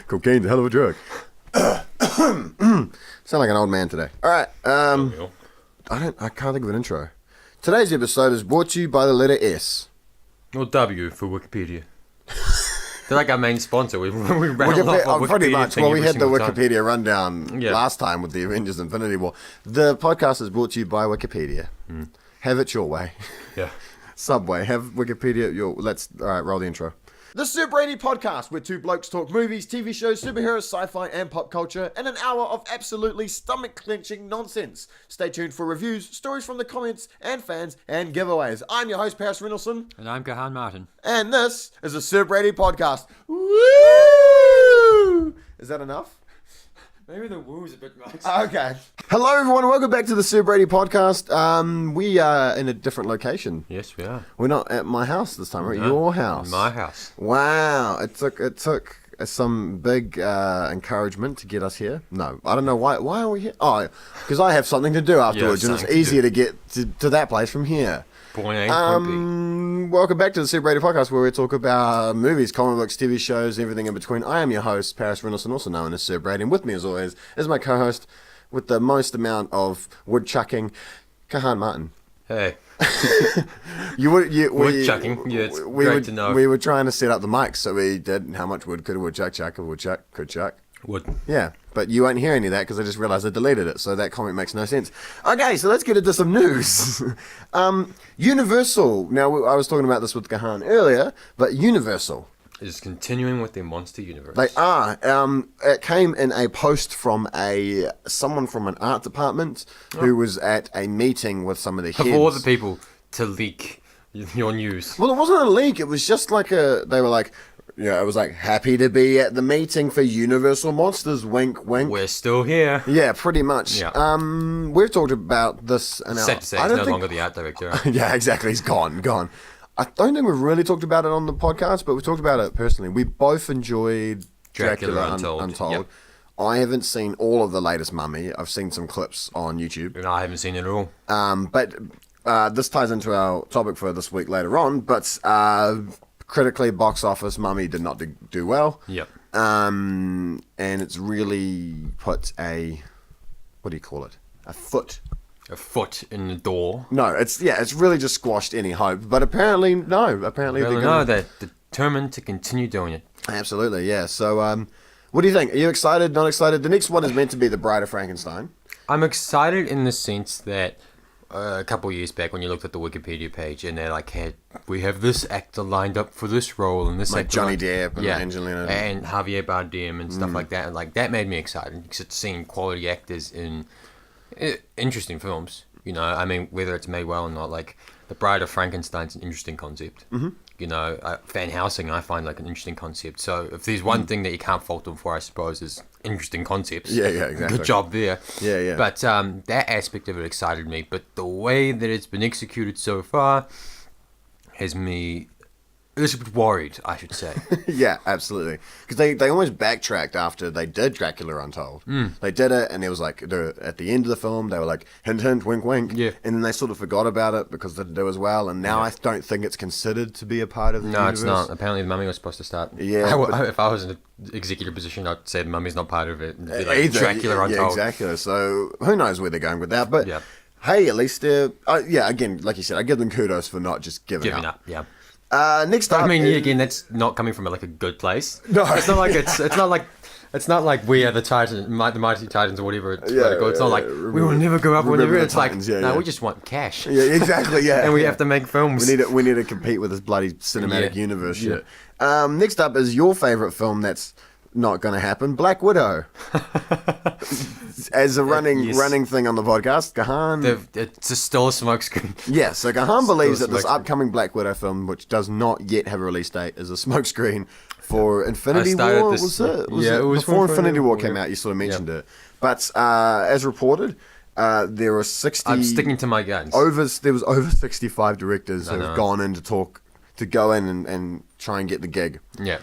Cocaine's a hell of a drug. Sound like an old man today. All right. I can't think of an intro. Today's episode is brought to you by the letter S. Or W for Wikipedia. They're like our main sponsor. We ran a lot of Wikipedia pretty much. Well, we had the Wikipedia time. rundown last time with the Avengers Infinity War. The podcast is brought to you by Wikipedia. Have it your way. Yeah. Subway, have Wikipedia your... All right, roll the intro. The Sir Brady Podcast, where two blokes talk movies, TV shows, superheroes, sci-fi, and pop culture in an hour of absolutely stomach-clenching nonsense. Stay tuned for reviews, stories from the comments, and fans, and giveaways. I'm your host, Renalson. And I'm Cahan Martin. And this is the Sir Brady Podcast. Woo! Is that enough? Maybe the woo's a bit much. Okay. Hello, everyone. Welcome back to the Sir Brady Podcast. We are in a different location. Yes, we are. We're not at my house this time. We're at your house. My house. Wow. It took some big encouragement to get us here. No, I don't know why. Why are we here? Oh, because I have something to do afterwards, and it's easier to get to that place from here. Point A, point B. Welcome back to the Sir Brady Podcast, where we talk about movies, comic books, TV shows, everything in between. I am your host, Renalson, also known as Sir Brady, and with me, as always, is my co-host with the most amount of woodchucking, Cahan Martin. Hey. Woodchucking. Yeah, it's great to know. We were trying to set up the mics, so we did how much wood could a woodchuck chuck? A woodchuck could chuck. Wood. Yeah, but you won't hear any of that because I just realised I deleted it, so that comment makes no sense. Okay, so let's get into some news. Universal. Now, I was talking about this with Cahan earlier, but Universal is continuing with their monster universe. They are. It came in a post from someone from an art department who was at a meeting with some of the heads. Of all the people to leak your news. Well, it wasn't a leak. It was just like they were like, it was like, happy to be at the meeting for Universal Monsters, wink, wink. We're still here. Yeah, pretty much. Yeah. We've talked about this. Sad to say, he's no longer the art director. Yeah, exactly. He's gone. I don't think we've really talked about it on the podcast, but we talked about it personally. We both enjoyed Dracula Untold. Yep. I haven't seen all of the latest Mummy. I've seen some clips on YouTube. And I haven't seen it at all. But this ties into our topic for this week later on. But critically, box office, Mummy did not do well. Yep. And it's really put what do you call it? A foot in the door. No, it's really just squashed any hope. But apparently, no. They're determined to continue doing it. Absolutely, yeah. So, what do you think? Are you excited? Not excited? The next one is meant to be The Bride of Frankenstein. I'm excited in the sense that a couple of years back, when you looked at the Wikipedia page, and they're like, "Hey, we have this actor lined up for this role, and this like actor Johnny Depp and Angelina and Javier Bardem and stuff like that," and like that made me excited because it's seeing quality actors in interesting films, I mean, whether it's made well or not. Like The Bride of Frankenstein's an interesting concept. Van Helsing I find like an interesting concept. So if there's one thing that you can't fault them for, I suppose, is interesting concepts. Yeah, exactly. Good job there. Yeah. But that aspect of it excited me. But the way that it's been executed so far has me a little bit worried, I should say. Yeah, absolutely. Because they almost backtracked after they did Dracula Untold. They did it, and it was like, at the end of the film, they were like, hint, hint, wink, wink. Yeah. And then they sort of forgot about it because they didn't do as well, and now I don't think it's considered to be a part of the universe. No, it's not. Apparently the Mummy was supposed to start. Yeah. If I was in an executive position, I'd say the Mummy's not part of it. It'd be like Dracula Untold. Yeah, exactly. So who knows where they're going with that, but hey, at least again, like you said, I give them kudos for not just giving up. Yeah. Next up, I mean, again, that's not coming from like a good place. No, it's not like it's not like we are the Titans, the Mighty Titans, or whatever. It's not like we will never go up. It's Titans, like we just want cash. Yeah, exactly. Yeah, and we have to make films. We need to compete with this bloody cinematic universe shit. Next up is your favorite film that's not going to happen, Black Widow. As a running thing on the podcast, Cahan... It's still a smokescreen. Yeah, so Cahan believes that this upcoming Black Widow film, which does not yet have a release date, is a smokescreen for Infinity War. Was it before Infinity War came out, you sort of mentioned it. But as reported, there were 60... I'm sticking to my guns. There was over 65 directors who have gone in to go in and try and get the gig. Yeah.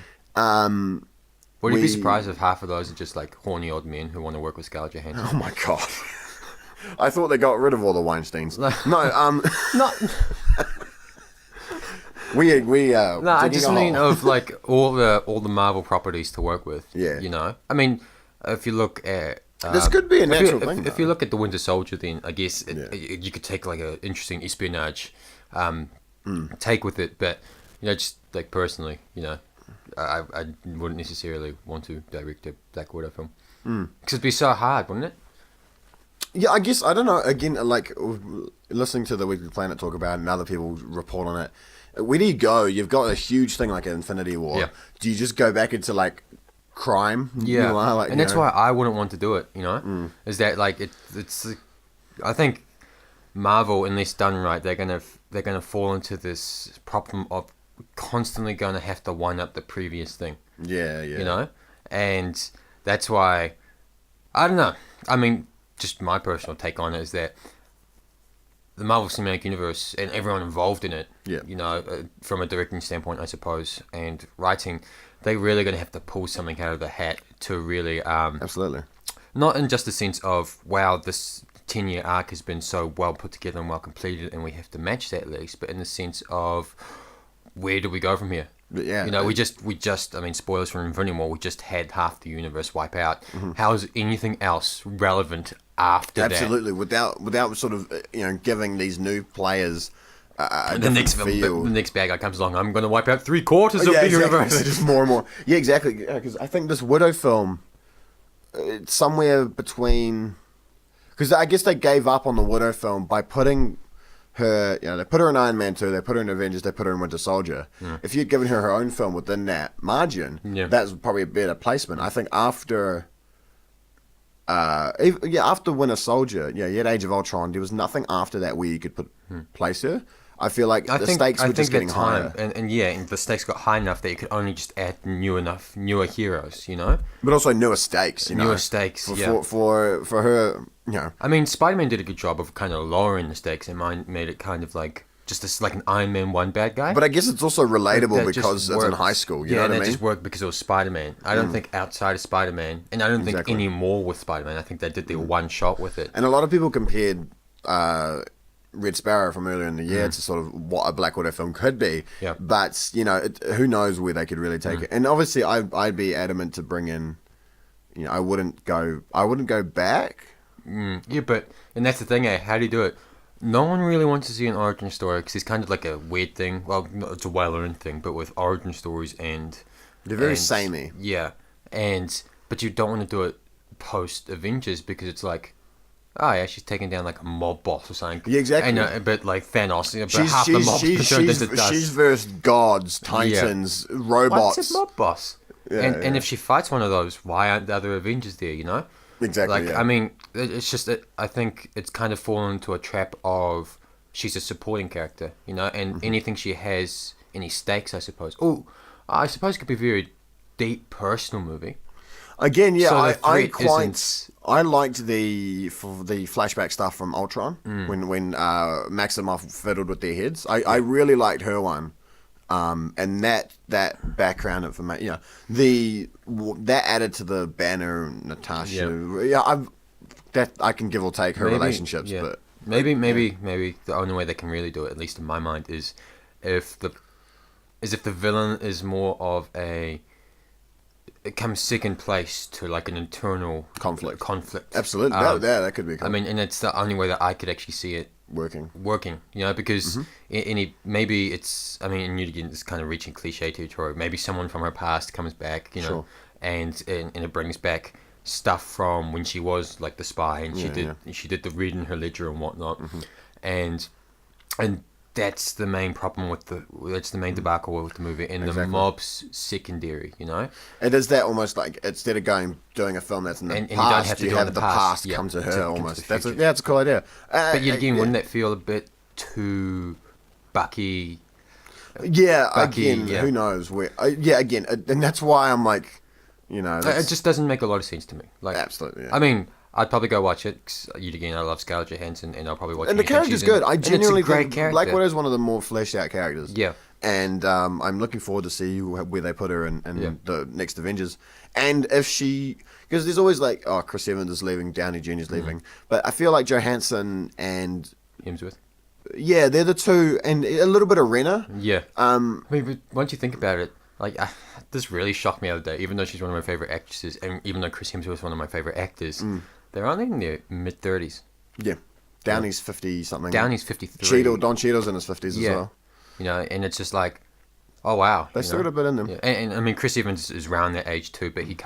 Would you be surprised if half of those are just like horny old men who want to work with Scarlett Johansson? Oh my god! I thought they got rid of all the Weinsteins. No, not. we No, I just mean hole. of like all the Marvel properties to work with. Yeah. You know, I mean, if you look at This could be a natural if thing. if you look at the Winter Soldier, then I guess Yeah. you could take like an interesting espionage take with it, but just like personally, I wouldn't necessarily want to direct a Black Widow film because it'd be so hard, wouldn't it? Yeah, I guess, I don't know, again, like, listening to the Weekly Planet talk about it and other people report on it, where do you go? You've got a huge thing like Infinity War. Yeah. Do you just go back into, like, crime? Yeah, Like, and that's why I wouldn't want to do it, is that, like, it's I think Marvel, unless done right, they're gonna fall into this problem of constantly gonna have to one up the previous thing. Yeah. And that's why, I don't know, I mean, just my personal take on it is that the Marvel Cinematic Universe and everyone involved in it, from a directing standpoint, I suppose, and writing, they're really going to have to pull something out of the hat to really... Absolutely. Not in just the sense of, wow, this 10-year arc has been so well put together and well completed and we have to match that at least, but in the sense of, where do we go from here? But yeah. We just, I mean, spoilers from Infinity War, we just had half the universe wipe out. How is anything else relevant after Absolutely, without sort of, giving these new players a the next feel. the next bad guy comes along, I'm going to wipe out 3/4 of the Exactly. universe. Just more and more. Yeah, exactly. Because I think this Widow film, it's somewhere between... Because I guess they gave up on the Widow film by putting her... they put her in Iron Man 2, they put her in Avengers, they put her in Winter Soldier. If you'd given her own film within that margin, that's probably a better placement. I think after... after Winter Soldier, you had Age of Ultron. There was nothing after that where you could place her. I feel like the stakes were just getting higher. And the stakes got high enough that you could only just add newer heroes, But also newer stakes, Newer stakes, for her, I mean, Spider-Man did a good job of kind of lowering the stakes and made it kind of like just this, like an Iron Man 1 bad guy. But I guess it's also relatable That because it's in high school, you know what I mean? Yeah, that just worked because it was Spider-Man. I don't think outside of Spider-Man, and I don't think any more with Spider-Man. I think they did their one shot with it. And a lot of people compared Red Sparrow from earlier in the year to sort of what a Black Widow film could be. Yeah. But, who knows where they could really take it. And obviously, I'd be adamant to bring in, I wouldn't go back. Yeah, and that's the thing, how do you do it? No one really wants to see an origin story because it's kind of like a weird thing. Well, it's a well-earned thing, but with origin stories They're very samey. Yeah, but you don't want to do it post-Avengers because it's like, oh yeah, she's taking down like a mob boss or something. Yeah, exactly. But like Thanos, but half the mob turned into dust. She's versed gods, titans, robots. What's a mob boss? And if she fights one of those, why aren't the other Avengers there, Exactly. I mean, it's just that I think it's kind of fallen into a trap of she's a supporting character, and anything she has, any stakes, I suppose. Oh, I suppose it could be a very deep personal movie. Again, yeah, So I isn't- liked the flashback stuff from Ultron when Maximoff fiddled with their heads. I really liked her one. And that background information, that added to the Banner and Natasha. I can give or take her relationships, but maybe the only way they can really do it, at least in my mind, is if the villain is more of it comes second place to like an internal conflict. Absolutely, that could be. I mean, and it's the only way that I could actually see it working, because maybe it's, I mean, and again, it's kind of reaching cliche territory. Maybe someone from her past comes back, and it brings back stuff from when she was like the spy, and she did the read in her ledger and whatnot, and that's the main problem that's the main debacle with the movie, and the mob's secondary, It is that almost like, instead of doing a film that's in the past, you don't have to do the past come to her almost. That's a cool idea. But yet again, wouldn't that feel a bit too Bucky? Who knows where? And that's why I'm like, it just doesn't make a lot of sense to me. Like, absolutely. Yeah. I mean, I'd probably go watch it. Cause, again, I love Scarlett Johansson, and I'll probably watch it. And the character's good. I genuinely think character. Black Widow is one of the more fleshed out characters. Yeah. And I'm looking forward to see where they put her in the next Avengers. And if she... Because there's always like, Chris Evans is leaving, Downey Jr. is leaving. But I feel like Johansson and... Hemsworth. Yeah, they're the two, and a little bit of Renner. Yeah. I mean, but once you think about it, like, this really shocked me the other day. Even though she's one of my favorite actresses, and even though Chris Hemsworth is one of my favorite actors, they're only in their mid-30s. Yeah. Downey's 50-something. Downey's 53. Don Cheadle's in his 50s as well. You know, and it's just like, oh, wow. They still got a bit in them. Yeah. And I mean, Chris Evans is around that age too, but he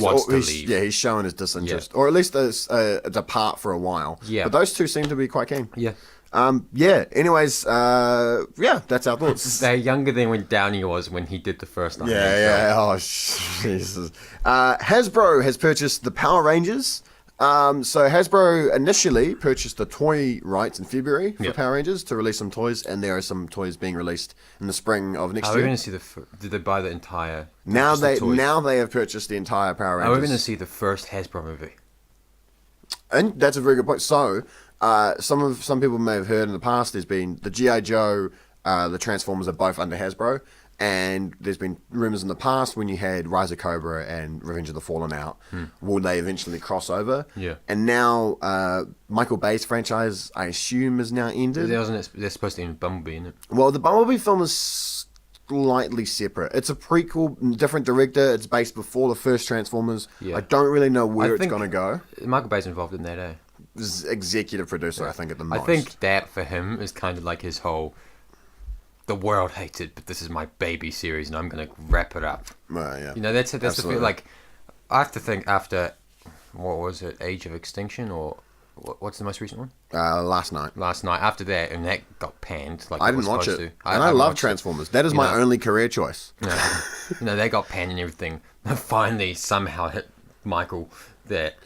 wants to leave. Yeah, he's showing his disinterest. Or at least depart for a while. Yeah. But those two seem to be quite keen. Yeah. Anyways, that's our thoughts. They're younger than when Downey was when he did the first Iron Man Yeah. Oh, Jesus. Hasbro has purchased the Power Rangers. So Hasbro initially purchased the toy rights in February for Power Rangers to release some toys, and there are some toys being released in the spring of next year. Are we going to see did they buy the entire? Now they have purchased the entire Power Rangers. Are we going to see the first Hasbro movie? And that's a very good point. So, some people may have heard in the past, there's been the G.I. Joe, the Transformers are both under Hasbro, and there's been rumors in the past when you had Rise of Cobra and Revenge of the Fallen out, will they eventually cross over? Yeah. And now, Michael Bay's franchise, I assume, is now ended. They're supposed to end Bumblebee, isn't it? Well, the Bumblebee film is slightly separate. It's a prequel, different director. It's based before the first Transformers. Yeah. I don't really know where it's going to go. Michael Bay's involved in that, eh? Executive producer, I think, at the most. I think that for him is kind of like his whole, the world hates it, but this is my baby series and I'm going to wrap it up. Yeah. You know, that's the feel. Like, I have to think after, what was it, Age of Extinction, or what's the most recent one? Last night. After that, and that got panned. Like I didn't watch it. I love Transformers. That is my only career choice. They got panned and everything. Finally, somehow hit Michael that,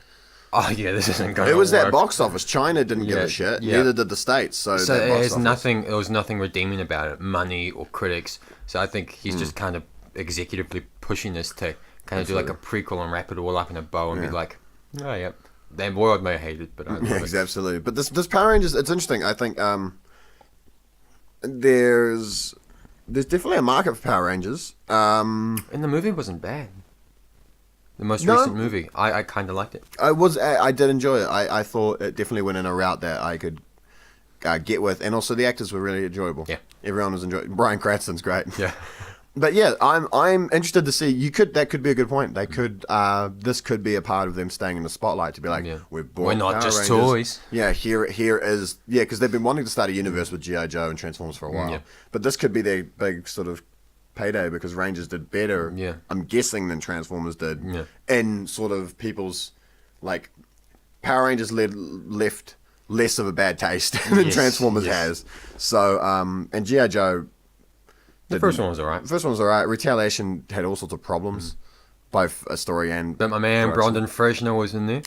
oh yeah, this isn't going to work. It was that box office. China didn't give a shit. Yeah. Neither did the States. So there was nothing redeeming about it, money or critics. So I think he's just kind of executively pushing this to kind of do like a prequel and wrap it all up in a bow and be like, oh yeah. The world may hate it, but I love it. Absolutely. But this Power Rangers, it's interesting. I think there's definitely a market for Power Rangers. And the movie wasn't bad. The most recent movie, I kind of liked it. I did enjoy it. I thought it definitely went in a route that I could get with, and also the actors were really enjoyable. Yeah, everyone was enjoying. Bryan Cranston's great. Yeah. But yeah, I'm interested to see. That could be a good point. They could this could be a part of them staying in the spotlight to be like, we're not just Power Rangers. Toys. Yeah, here is because they've been wanting to start a universe with G.I. Joe and Transformers for a while. Yeah. But this could be their big sort of payday because Rangers did better. Yeah. I'm guessing than Transformers did. Yeah. In sort of people's like Power Rangers left less of a bad taste than Transformers has. So and G.I. Joe. The first one was alright. Retaliation had all sorts of problems, both a story and. But my man Brendan Fraser was in there.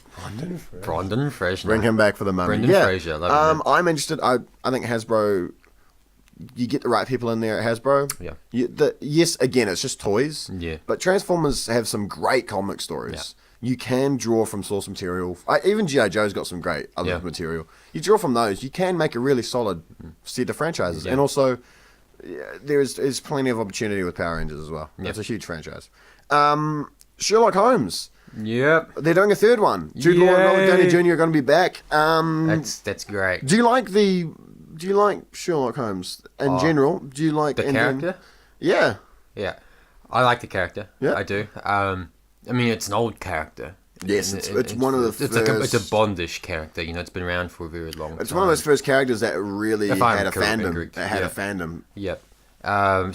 Brendan Fraser. Bring him back for the money. Brendan Fraser. Love him. I'm interested. I think Hasbro. You get the right people in there at Hasbro. Yeah. Yes, again, it's just toys. Yeah. But Transformers have some great comic stories. Yeah. You can draw from source material. Even G.I. Joe's got some great other material. You draw from those. You can make a really solid set of franchises, and also. Yeah, there's plenty of opportunity with Power Rangers as well. It's a huge franchise. Sherlock Holmes. Yep. They're doing a third one. Jude Law and Robert Downey Jr. are going to be back. That's great. Do you like Sherlock Holmes in general? Do you like the character? Yeah. Yeah. I like the character. Yeah. I do. I mean, it's an old character. Yes, it's one of the first... It's a Bondish character, you know, it's been around for a very long time. It's one of those first characters that really had a fandom. Yep.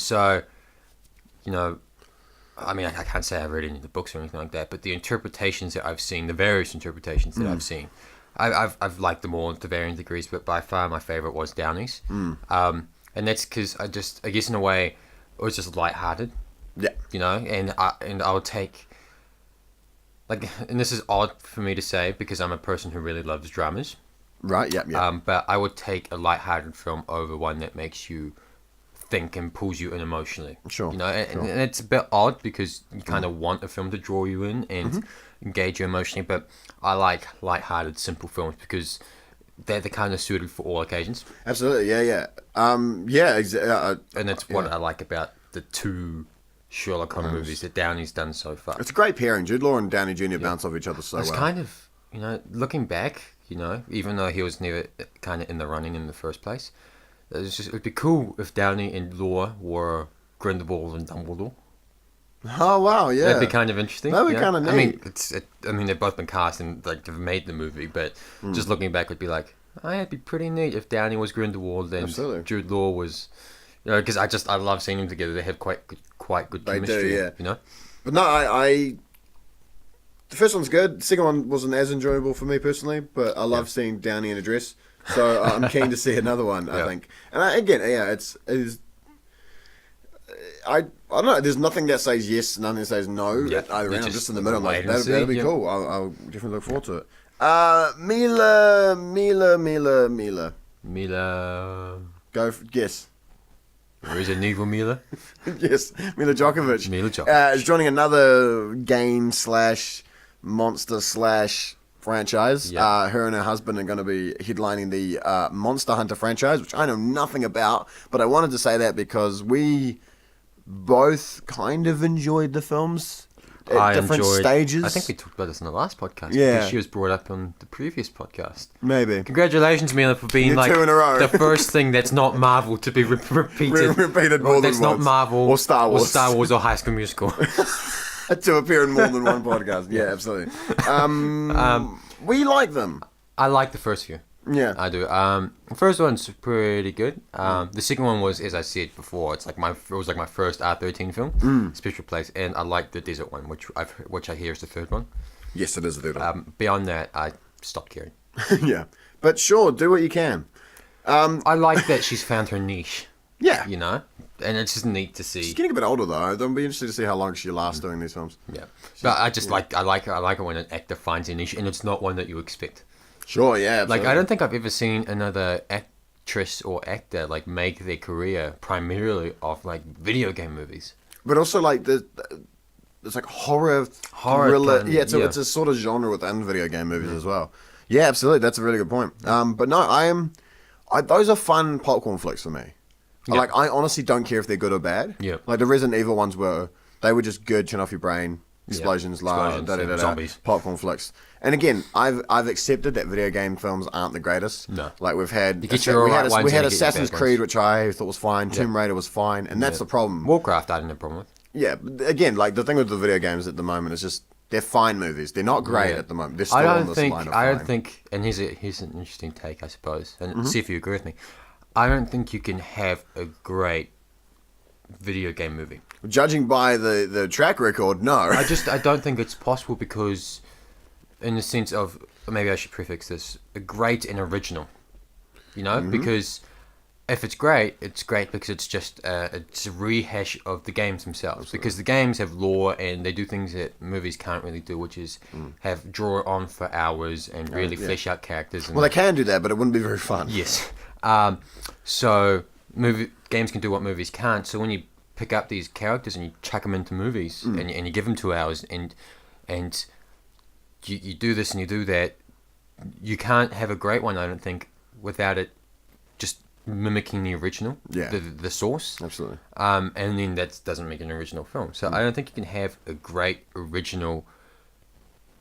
So, you know, I mean, I can't say I've read any of the books or anything like that, but the interpretations that I've seen, the various interpretations that I've seen, I've liked them all to varying degrees, but by far my favourite was Downey's. And that's because I guess in a way, it was just lighthearted. Yeah. You know, and I would take... Like, and this is odd for me to say because I'm a person who really loves dramas. Right, yeah. But I would take a lighthearted film over one that makes you think and pulls you in emotionally. Sure. You know, and it's a bit odd because you kind of want a film to draw you in and engage you emotionally, but I like lighthearted, simple films because they're the kind of suited for all occasions. Absolutely, yeah. And that's what I like about the two Sherlock Holmes movies that Downey's done so far. It's a great pairing. Jude Law and Downey Jr. bounce off each other so well. It's kind of you know, looking back, you know, even though he was never kind of in the running in the first place, it'd be cool if Downey and Law were Grindelwald and Dumbledore. Oh wow, yeah. That'd be kind of interesting. That'd be you know? kind of I mean, neat. I mean, they've both been cast and like they've made the movie, but just looking back, would be like, oh, it'd be pretty neat if Downey was Grindelwald and Absolutely. Jude Law was, you know, because I love seeing them together. They have quite good They do, chemistry. yeah. You know. But no, the first one's good. The second one wasn't as enjoyable for me personally, but I love seeing Downey in a dress. So I'm keen to see another one, I think. And it is. I don't know. There's nothing that says yes, nothing that says no. Yeah, Either end. I'm just in the middle. I'm like, wait and that'll be see, cool. I'll definitely look forward to it. Mila. Mila. Guess. Or is it Neville Mila? Yes, Mila Djokovic. Mila Djokovic. Is joining another game / monster / franchise. Yeah. Her and her husband are going to be headlining the Monster Hunter franchise, which I know nothing about, but I wanted to say that because we both kind of enjoyed the films at different stages. I think we talked about this in the last podcast. Yeah. Because she was brought up on the previous podcast. Maybe. Congratulations, Mila, for being like 2 in a row. the first thing that's not Marvel to be repeated. Repeated more than that's not once. Marvel Or Star Wars. or High School Musical. To appear in more than one podcast. Yeah, absolutely. We like them. I like the first few. Yeah. I do. The first one's pretty good. The second one was, as I said before, it was like my first R13 film, Special Place, and I like the desert one, which I hear is the third one. Yes, it is the third one. Beyond that, I stopped caring. Yeah. But sure, do what you can. I like that she's found her niche. Yeah. You know, and it's just neat to see. She's getting a bit older though. It'll be interesting to see how long she lasts doing these films. Yeah, but I like it when an actor finds a niche, and it's not one that you expect. Sure, yeah. Absolutely. Like I don't think I've ever seen another actress or actor like make their career primarily off like video game movies. But also like it's like horror thriller. kind of, Yeah, it's a sort of genre within video game movies as well. Yeah, absolutely. That's a really good point. But no, those are fun popcorn flicks for me. Yeah. Like I honestly don't care if they're good or bad. Yeah. Like the Resident Evil ones were just good, turn off your brain, explosions, zombies. popcorn flicks. And again, I've accepted that video game films aren't the greatest. No. Like we've had You get your alright ones we had and you get your Assassin's bad Creed, ones. which I thought was fine. Tomb Raider was fine, and that's the problem. Warcraft, I didn't have a problem with. Yeah, but again, like the thing with the video games at the moment is just they're fine movies. They're not great at the moment. They're still on this line of I fine. don't think, and here's an interesting take, I suppose, and see if you agree with me. I don't think you can have a great video game movie. Judging by the track record, no. I don't think it's possible because, in the sense of, maybe I should prefix this, a great and original. You know, because if it's great because it's just it's a rehash of the games themselves. Absolutely. Because the games have lore and they do things that movies can't really do, which is draw on for hours and really flesh out characters. And Well, they can do that, but it wouldn't be very fun. Yes. So games can do what movies can't. So when you pick up these characters and you chuck them into movies and you give them 2 hours and you do this and you do that, you can't have a great one, I don't think, without it just mimicking the original, the source. Absolutely. And then that doesn't make an original film. So I don't think you can have a great original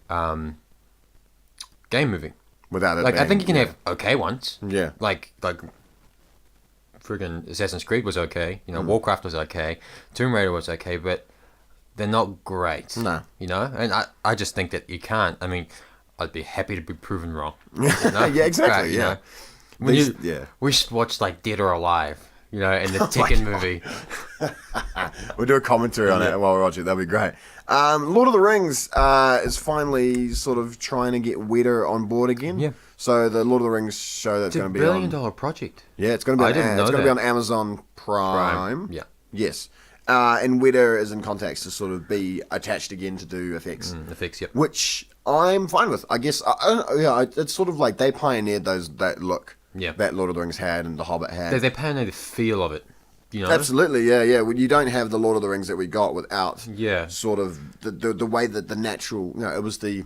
game movie. Without it Like, I being- think you can have okay ones. Yeah. Like friggin' Assassin's Creed was okay. You know, Warcraft was okay. Tomb Raider was okay, but they're not great. No. You know? And I just think that you can't. I mean, I'd be happy to be proven wrong. You know? Yeah, exactly, Right, you yeah. know? We should watch, like, Dead or Alive, you know, and the Tekken movie. We'll do a commentary on it while we're watching it. That'll be great. Lord of the Rings is finally sort of trying to get Weta on board again. Yeah. So the Lord of the Rings show that's It's a going to be on... $1 billion project. Yeah, it's going to be. I didn't know it's going to be that. on Amazon Prime. Yeah. Yes. And Weta is in contacts to sort of be attached again to do effects. Effects, yep. Which I'm fine with. I guess. It's sort of like they pioneered that look. Yeah. That Lord of the Rings had and The Hobbit had. They pioneered the feel of it, you know? Absolutely, yeah. When you don't have the Lord of the Rings that we got without sort of the way that the natural, it was the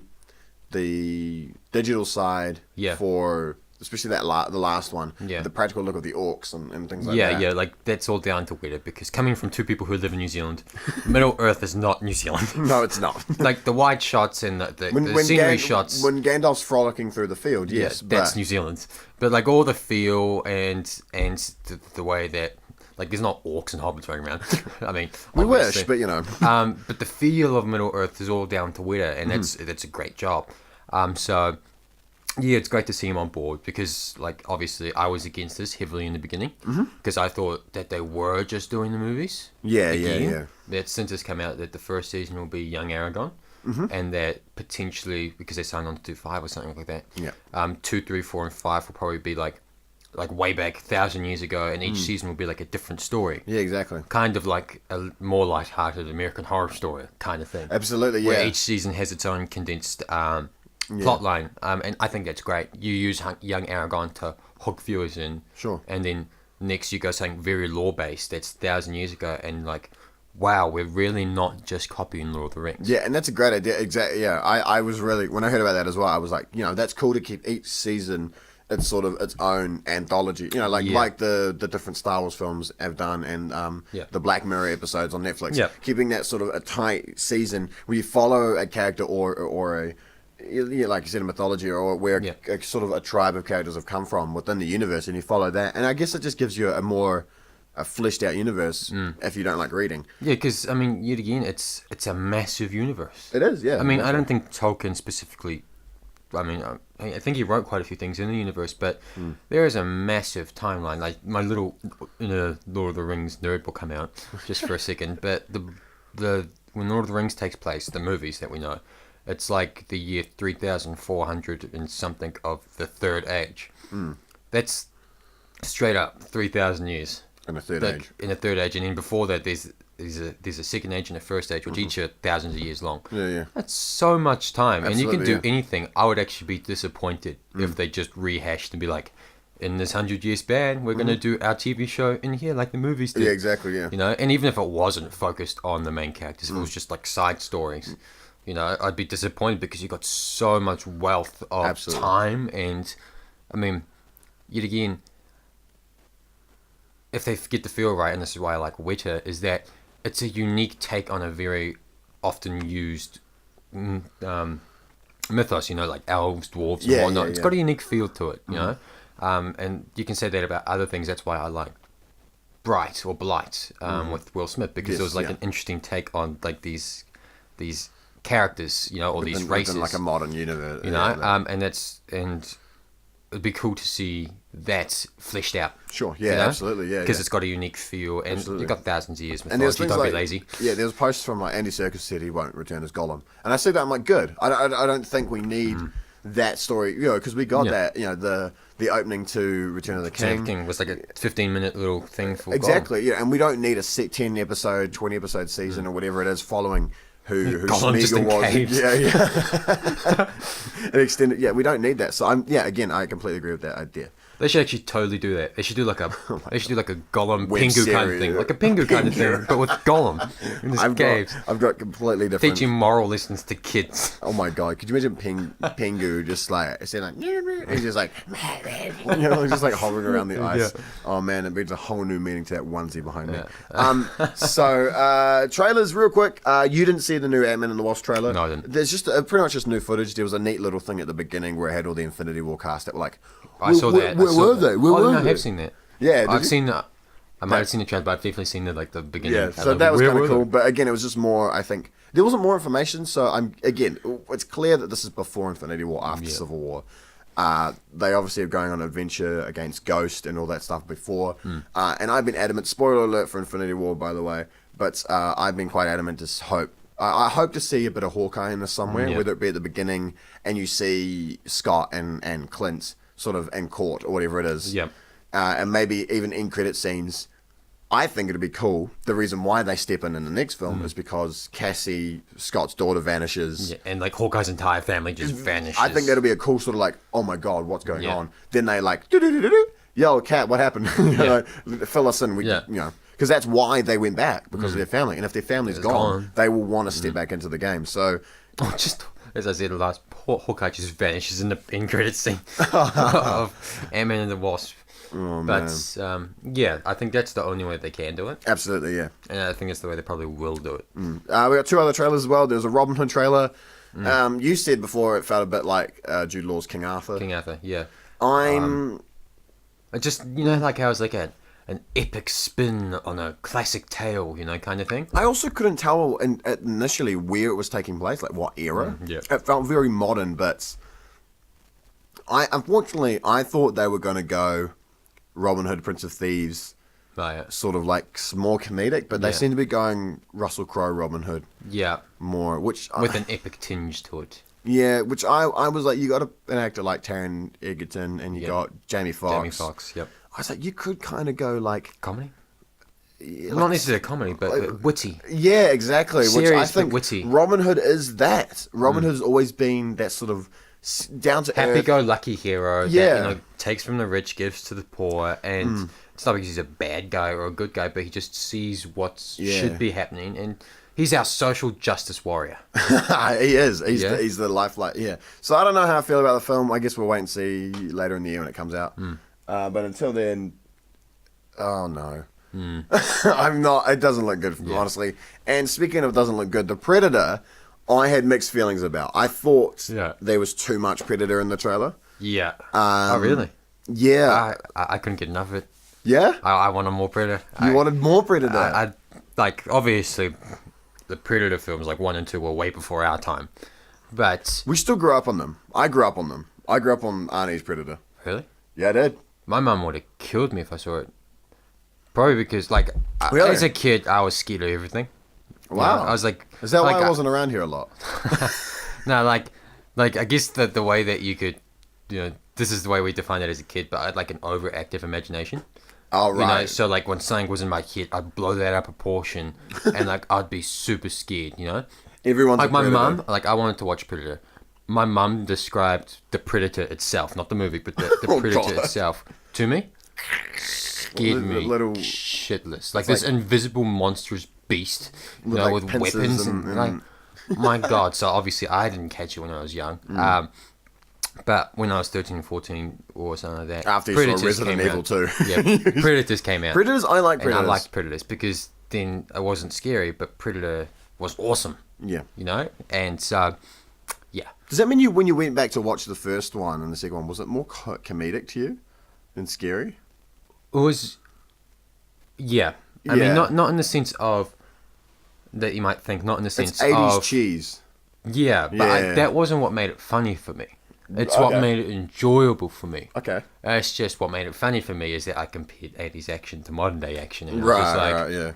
digital side for especially the last one. Yeah. The practical look of the orcs and things like Yeah, that. yeah, like that's all down to Weta, because coming from two people who live in New Zealand, Middle Earth is not New Zealand. No, it's not. Like the wide shots and the scenery shots. When Gandalf's frolicking through the field, yes, that's New Zealand. But like all the feel and the way that, like, there's not orcs and hobbits running around. I mean, we obviously. wish, but you know. But the feel of Middle Earth is all down to Weta, and that's a great job. So yeah, it's great to see him on board, because, like, obviously I was against this heavily in the beginning, because I thought that they were just doing the movies. Yeah. That since it's come out that the first season will be young Aragon, and that potentially, because they signed on to do 5 or something like that. Yeah. 2, 3, 4, and 5 will probably be like way back 1,000 years ago, and each season will be like a different story. Yeah, exactly. Kind of like a more light-hearted American Horror Story kind of thing. Absolutely, yeah. Where each season has its own condensed plot line, and I think that's great. You use young Aragon to hook viewers in, Sure. and then next you go something very lore-based that's 1,000 years ago, and like, wow, we're really not just copying Lord of the Rings. Yeah, and that's a great idea. Exactly. Yeah, I was really, when I heard about that as well, I was like, you know, that's cool to keep each season it's sort of its own anthology, you know, like the different Star Wars films have done, and the Black Mirror episodes on Netflix. Yeah. Keeping that sort of a tight season where you follow a character or a, like you said, a mythology, or where a sort of a tribe of characters have come from within the universe, and you follow that. And I guess it just gives you a fleshed out universe if you don't like reading. Yeah, because I mean, yet again, it's a massive universe. It is, yeah. I mean, I don't think Tolkien specifically. I mean, I think he wrote quite a few things in the universe, but there is a massive timeline. Like, my little Lord of the Rings nerd will come out just for a second. But the when Lord of the Rings takes place, the movies that we know, it's like the year 3,400 and something of the Third Age. That's straight up 3,000 years. In the Third Age. In the Third Age, and then before that, there's a Second Age and a First Age, which each are thousands of years long. Yeah. That's so much time. Absolutely, and you can do anything. I would actually be disappointed if they just rehashed and be like, in this 100-year span, we're going to do our TV show in here like the movies did. Yeah, exactly, yeah. You know, and even if it wasn't focused on the main characters, if it was just like side stories, you know, I'd be disappointed, because you got so much wealth of time. And, I mean, yet again, if they get the feel right, and this is why I like Weta, is that it's a unique take on a very often used mythos, you know, like elves, dwarves, and whatnot. It's got a unique feel to it, you know? And you can say that about other things. That's why I like Blight with Will Smith, because it was like an interesting take on like these characters, you know, or these races. Within like a modern universe. You know, and it'd be cool to see that fleshed out. Sure, yeah, you know? Absolutely, yeah. Because it's got a unique feel, and you've got thousands of years and there's mythology. Don't be lazy. Yeah, there was posts from like Andy Serkis said he won't return as Gollum, and I see that, I'm like, good. I don't think we need that story, you know, because we got that, you know, the opening to Return of the King. Return of the King was like a 15-minute little thing for exactly, Gollum. Yeah, and we don't need a 10-episode, 20-episode season or whatever it is following who Gollum just Smeagol was. caves. Yeah. An extended. Yeah, we don't need that. So again, I completely agree with that idea. They should actually totally do that. They should do like a Gollum Web Pingu kind of series. thing, like a Pingu kind of thing, but with Gollum in his caves. I've got completely different. Teaching moral lessons to kids. Oh my god! Could you imagine Pingu just like saying like he's just like you know, he's just like hovering around the ice. Yeah. Oh man, it brings a whole new meaning to that onesie behind me. So trailers, real quick. You didn't see the new Ant-Man and the Wasp trailer? No, I didn't. There's just pretty much just new footage. There was a neat little thing at the beginning where it had all the Infinity War cast that were like, I saw that. Where were they? I have seen that. Yeah, I've seen that. I might have seen the trailer, but I've definitely seen the beginning. Yeah, so that was kind of cool. But again, it was just more. I think there wasn't more information. So it's clear that this is before Infinity War, after Civil War. They obviously are going on an adventure against Ghost and all that stuff before. And I've been adamant. Spoiler alert for Infinity War, by the way. But I've been quite adamant to hope. I hope to see a bit of Hawkeye in this somewhere, whether it be at the beginning and you see Scott and Clint sort of in court or whatever it is. Yeah. And maybe even in credit scenes. I think it'd be cool. The reason why they step in the next film is because Cassie, Scott's daughter, vanishes. Yeah, and like Hawkeye's entire family just vanishes. I think that'll be a cool sort of like, oh my god, what's going on? Then they like, do-do-do-do-do. Yo, Cat, what happened? Fill us in. You know, because that's why they went back, because of their family. And if their family's gone, they will want to step back into the game. So, as I said last, poor Hawkeye just vanishes in the end credit scene of Ant-Man and the Wasp. Oh, But man. yeah, I think that's the only way they can do it, Absolutely, yeah. and I think it's the way they probably will do it. We got 2 other trailers as well. There's a Robin Hood trailer. You said before it felt a bit like Jude Law's King Arthur. King Arthur, yeah. I'm... I just, like how it's like an epic spin on a classic tale, kind of thing. I also couldn't tell initially where it was taking place, like what era. Yeah. It felt very modern, but unfortunately, I thought they were going to go Robin Hood, Prince of Thieves, sort of like more comedic, but they seem to be going Russell Crowe, Robin Hood. Yeah. More, which... With an epic tinge to it. Yeah, which I was like, you got an actor like Taron Egerton, and you got Jamie Foxx. Jamie Foxx, yep. I was like, you could kind of go like... Comedy? Yeah, Not necessarily comedy, but witty. Yeah, exactly. Serious, which I think but witty. Robin Hood is that. Robin Hood has always been that sort of down to earth, happy-go-lucky hero Yeah. that takes from the rich, gives to the poor, and it's not because he's a bad guy or a good guy, but he just sees what should be happening, and he's our social justice warrior. He is. He's the lifeline. Yeah. So I don't know how I feel about the film. I guess we'll wait and see later in the year when it comes out. But until then, oh no. I'm not. It doesn't look good, honestly. And speaking of doesn't look good, The Predator, I had mixed feelings about. I thought there was too much Predator in the trailer. Yeah. Oh, really? Yeah. I couldn't get enough of it. Yeah? I wanted more Predator. You wanted more Predator? I obviously, the Predator films, 1 and 2, were way before our time. But... We still grew up on them. I grew up on them. I grew up on Arnie's Predator. Really? Yeah, I did. My mum would have killed me if I saw it. Probably because, Really? as a kid, I was scared of everything. Wow. I was like... Is that why I wasn't around here a lot? No, I guess the way that you could, this is the way we defined it as a kid, but I had an overactive imagination. Oh, right. So when something was in my head, I'd blow that out of proportion, and I'd be super scared, Everyone's like a my Predator. mum, I wanted to watch Predator. My mum described the Predator itself, not the movie, but the Predator itself to me. Scared me shitless. This invisible monstrous beast, with weapons and my God. So obviously I didn't catch it when I was young. But when I was 13, 14 or something like that, after you saw Resident Evil 2. Yeah, Predators came out. Predators, I like Predators. And I liked Predators because then it wasn't scary, but Predator was awesome. Yeah. And so, yeah. Does that mean when you went back to watch the first one and the second one, was it more comedic to you than scary? It was, yeah. I mean, not in the sense of that you might think, not in the sense it's 80s of cheese. Yeah, but that wasn't what made it funny for me. It's what made it enjoyable for me. Okay. It's just what made it funny for me is that I compared 80s action to modern day action. And Right, yeah.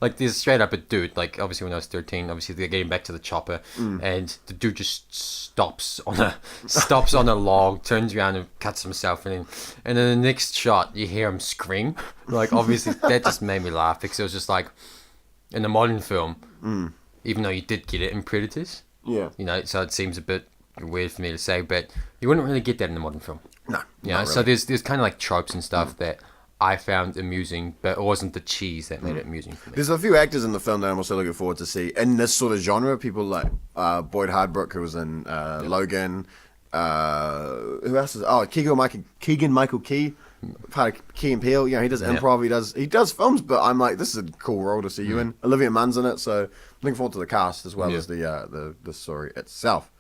There's straight up a dude, obviously when I was 13, obviously they're getting back to the chopper, and the dude just stops on a log, turns around and cuts himself, and then the next shot, you hear him scream. Obviously, that just made me laugh, because it was just in the modern film, even though you did get it in Predators, so it seems a bit weird for me to say, but you wouldn't really get that in the modern film. No. Yeah, so there's kind of tropes and stuff that I found amusing, but it wasn't the cheese that made it amusing for me. There's a few actors in the film that I'm also looking forward to see in this sort of genre. People like Boyd Hardbrook, who was in Logan. Who else is? Oh, Keegan Michael Key, part of Key and Peele. He does improv. He does films, but I'm like, this is a cool role to see you in. Olivia Munn's in it, so looking forward to the cast as well as the story itself.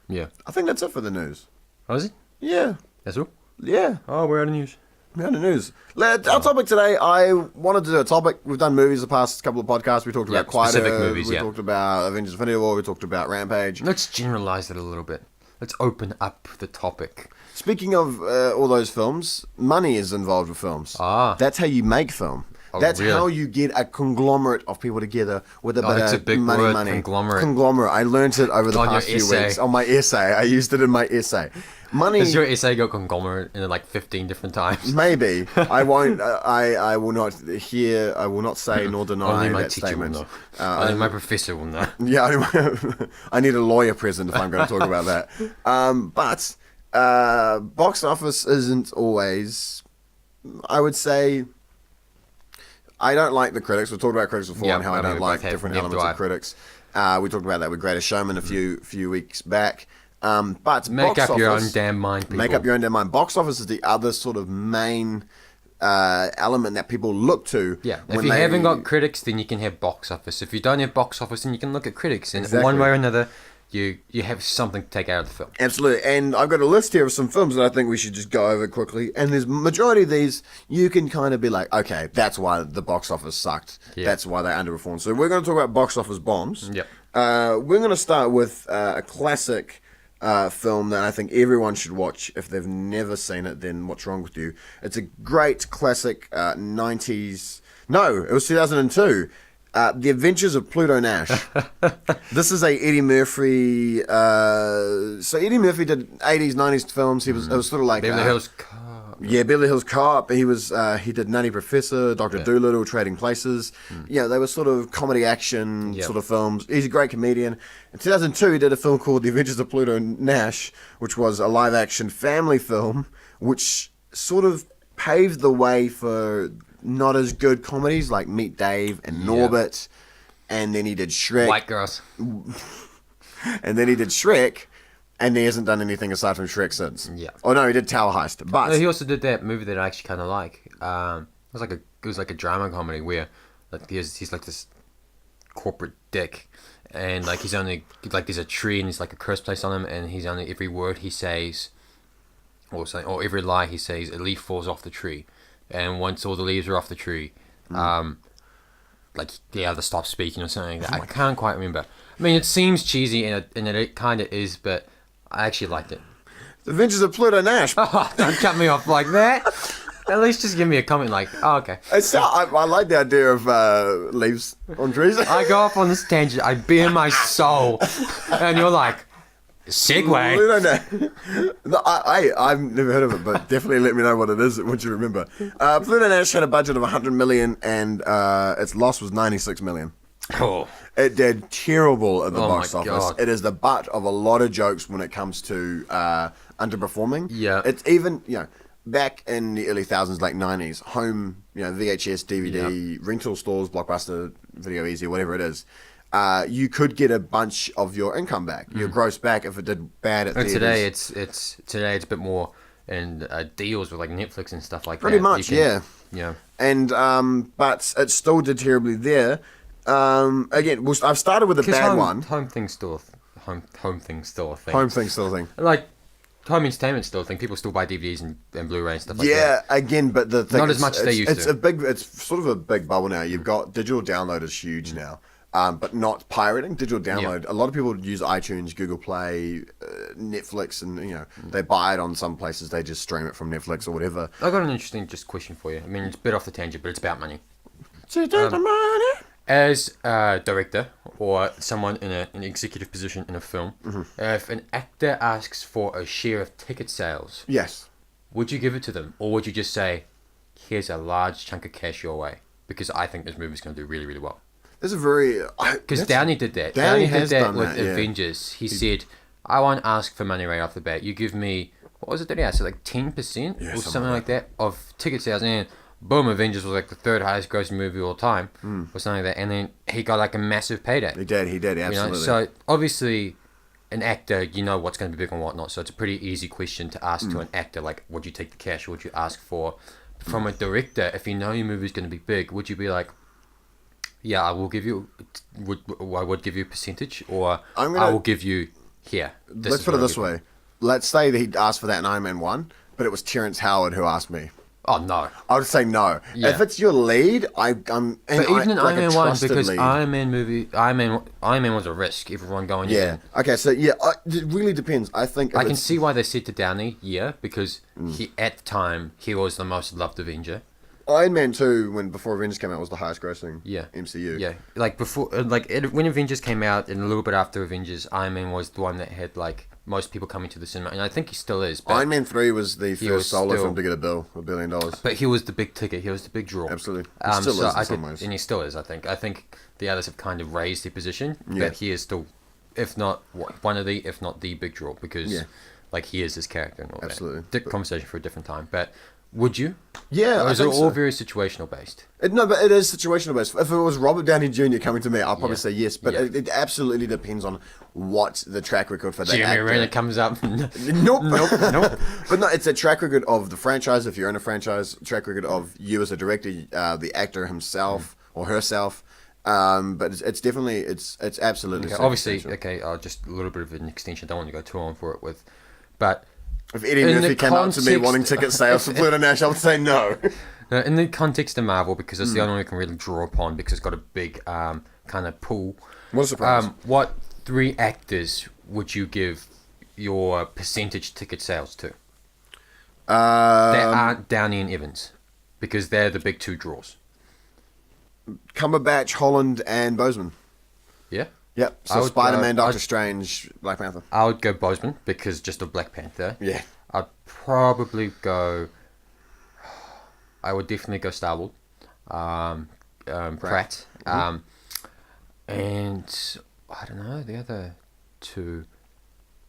Yeah. I think that's it for the news. Oh, is it? Yeah. That's all? Yeah. Oh, we're out of news. We're out of news. Our topic today, I wanted to do a topic. We've done movies the past couple of podcasts. We talked about Quieter. Specific movies, we talked about Avengers Infinity War. We talked about Rampage. Let's generalize it a little bit. Let's open up the topic. Speaking of all those films, money is involved with films. That's how you make film. That's really? how you get a conglomerate of people together with a bit that's of a big money. word, Money. conglomerate. I learned it over the past few weeks on my essay. I used it in my essay. Money. Does your essay go conglomerate in 15 different times? Maybe. I won't. I will not hear. I will not say nor deny Only my that teacher statement. will know. Only my professor will know. Yeah, I need a lawyer present if I'm going to talk about that. But box office isn't always. I would say. I don't like the critics. We've talked about critics before and how I don't like different elements of critics. We talked about that with Greatest Showman a few weeks back. But Make box up your office- own damn mind, people. Make up your own damn mind. Box office is the other sort of main element that people look to. Yeah, if when you they- haven't got critics, then you can have box office. If you don't have box office, then you can look at critics. And Exactly. one way or another, you have something to take out of the film. Absolutely, and I've got a list here of some films that I think we should just go over quickly. And there's majority of these you can kind of be like, okay, that's why the box office sucked. Yeah. That's why they underperformed. So we're going to talk about box office bombs. Yep. We're going to start with a classic film that I think everyone should watch. If they've never seen it, then what's wrong with you? It's a great classic 90s. No, it was 2002. The Adventures of Pluto Nash. This is a Eddie Murphy. So Eddie Murphy did 80s, 90s films. It was sort of like Beverly Hills Cop. Yeah, Beverly Hills Cop. He did Nutty Professor, Dr. Dolittle, Trading Places. Yeah, they were sort of comedy action sort of films. He's a great comedian. In 2002, he did a film called The Adventures of Pluto Nash, which was a live action family film, which sort of paved the way for not as good comedies like Meet Dave and Norbit. And then he did Shrek. White girls. And then he did Shrek. And he hasn't done anything aside from Shrek since. Yeah. Oh no, he did Tower Heist. But No, he also did that movie that I actually kind of like. It was like a drama comedy where like he's like this corporate dick, and like he's only like there's a tree and there's like a curse placed on him, and he's only every word he says, or every lie he says, a leaf falls off the tree, and once all the leaves are off the tree, like the other stops speaking or something. I can't quite remember. I mean, it seems cheesy and it kind of is, but I actually liked it. The Adventures of Pluto Nash. Oh, don't cut me off like that. At least just give me a comment like, oh, okay. I like the idea of leaves on trees. I go off on this tangent, I bare my soul, and you're like, segue. Pluto Nash. No, I've never heard of it, but definitely let me know what it is once you remember. Pluto Nash had a budget of 100 million, and its loss was 96 million. Oh. It did terrible at the Oh box my office. God. It is the butt of a lot of jokes when it comes to underperforming. Yeah. It's even, back in the early thousands, late 90s, home, VHS, DVD, rental stores, Blockbuster, Video Easy, whatever it is, you could get a bunch of your income back, your gross back if it did bad at And theaters. today it's a bit more in deals with like Netflix and stuff like Pretty that. much, yeah. Yeah. And, but it still did terribly there. Again, I've started with a bad one. Home thing's still a thing. Home thing's still a thing. Like, home entertainment's still a thing. People still buy DVDs and Blu-ray and stuff like that. Yeah, again, but the thing Not is, as much as they used to. It's sort of a big bubble now. You've got digital download is huge now, but not pirating. Digital download. Yeah. A lot of people use iTunes, Google Play, Netflix, and they buy it on some places. They just stream it from Netflix or whatever. I got an interesting question for you. I mean, it's a bit off the tangent, but it's about money. So take the money. As a director or someone in an executive position in a film, if an actor asks for a share of ticket sales, Yes. would you give it to them? Or would you just say, here's a large chunk of cash your way? Because I think this movie's going to do really, really well. There's a very Because Downey did that. Downey Downey has did that done with that, yeah. Avengers. He said, I won't ask for money right off the bat. You give me, what was it that he asked? Like 10% Yeah, or something something like that of ticket sales. And boom, Avengers was like the third highest grossing movie of all time or something like that. And then he got like a massive payday. He did, absolutely. So obviously, an actor, you know what's going to be big and whatnot. So it's a pretty easy question to ask to an actor. Like, would you take the cash or would you ask for? From a director, if you know your movie's going to be big, would you be like, yeah, I will give you, I would give you a percentage, or I will give you here. Let's put it this way. Let's say that he asked for that in Iron Man 1, but it was Terrence Howard who asked me. Oh no! I would say no. Yeah. If it's your lead, I'm. But even in like Iron Man 1, because lead. Iron Man was a risk. Everyone going Yeah. in. Okay. So it really depends. I think I can see why they said to Downey, because he at the time he was the most loved Avenger. Iron Man 2, before Avengers came out, was the highest grossing MCU. Yeah, like before, when Avengers came out and a little bit after Avengers, Iron Man was the one that had like most people coming to the cinema, and I think he still is. But Iron Man 3 was the was first solo still- film to get $1 billion. But he was the big ticket. He was the big draw. Absolutely. He still is in some ways. And he still is. I think the others have kind of raised their position, Yeah. but he is still, if not one of the, if not the big draw, because Yeah. like he is his character and all Absolutely. that. Conversation for a different time, but. Would you? Yeah, Or I is it think all so. very situational based? No, but it is situational based. If it was Robert Downey Jr. coming to me, I'll probably Yeah. say yes. But Yeah. it absolutely depends on what the track record for that Jeremy actor. Renner comes up. Nope. Nope. But no, it's a track record of the franchise. If you're in a franchise, track record of you as a director, the actor himself or herself. But it's definitely it's absolutely Obviously, circumstantial. just a little bit of an extension. I don't want to go too on for it with, but If Eddie in Murphy the came up to me context- wanting ticket sales for Pluto Nash, I would say no. in the context of Marvel, because it's the only one we can really draw upon, because it's got a big kind of pool. What a surprise. What 3 actors would you give your percentage ticket sales to? That aren't Downey and Evans, because they're the big 2 draws. Cumberbatch, Holland, and Boseman. Yeah. Yep. I So would, Spider-Man, Doctor I'd- Strange, Black Panther. I would go Boseman because just of Black Panther. Yeah. I'd probably go. I would definitely go Star-Lord, Pratt, and I don't know the other 2.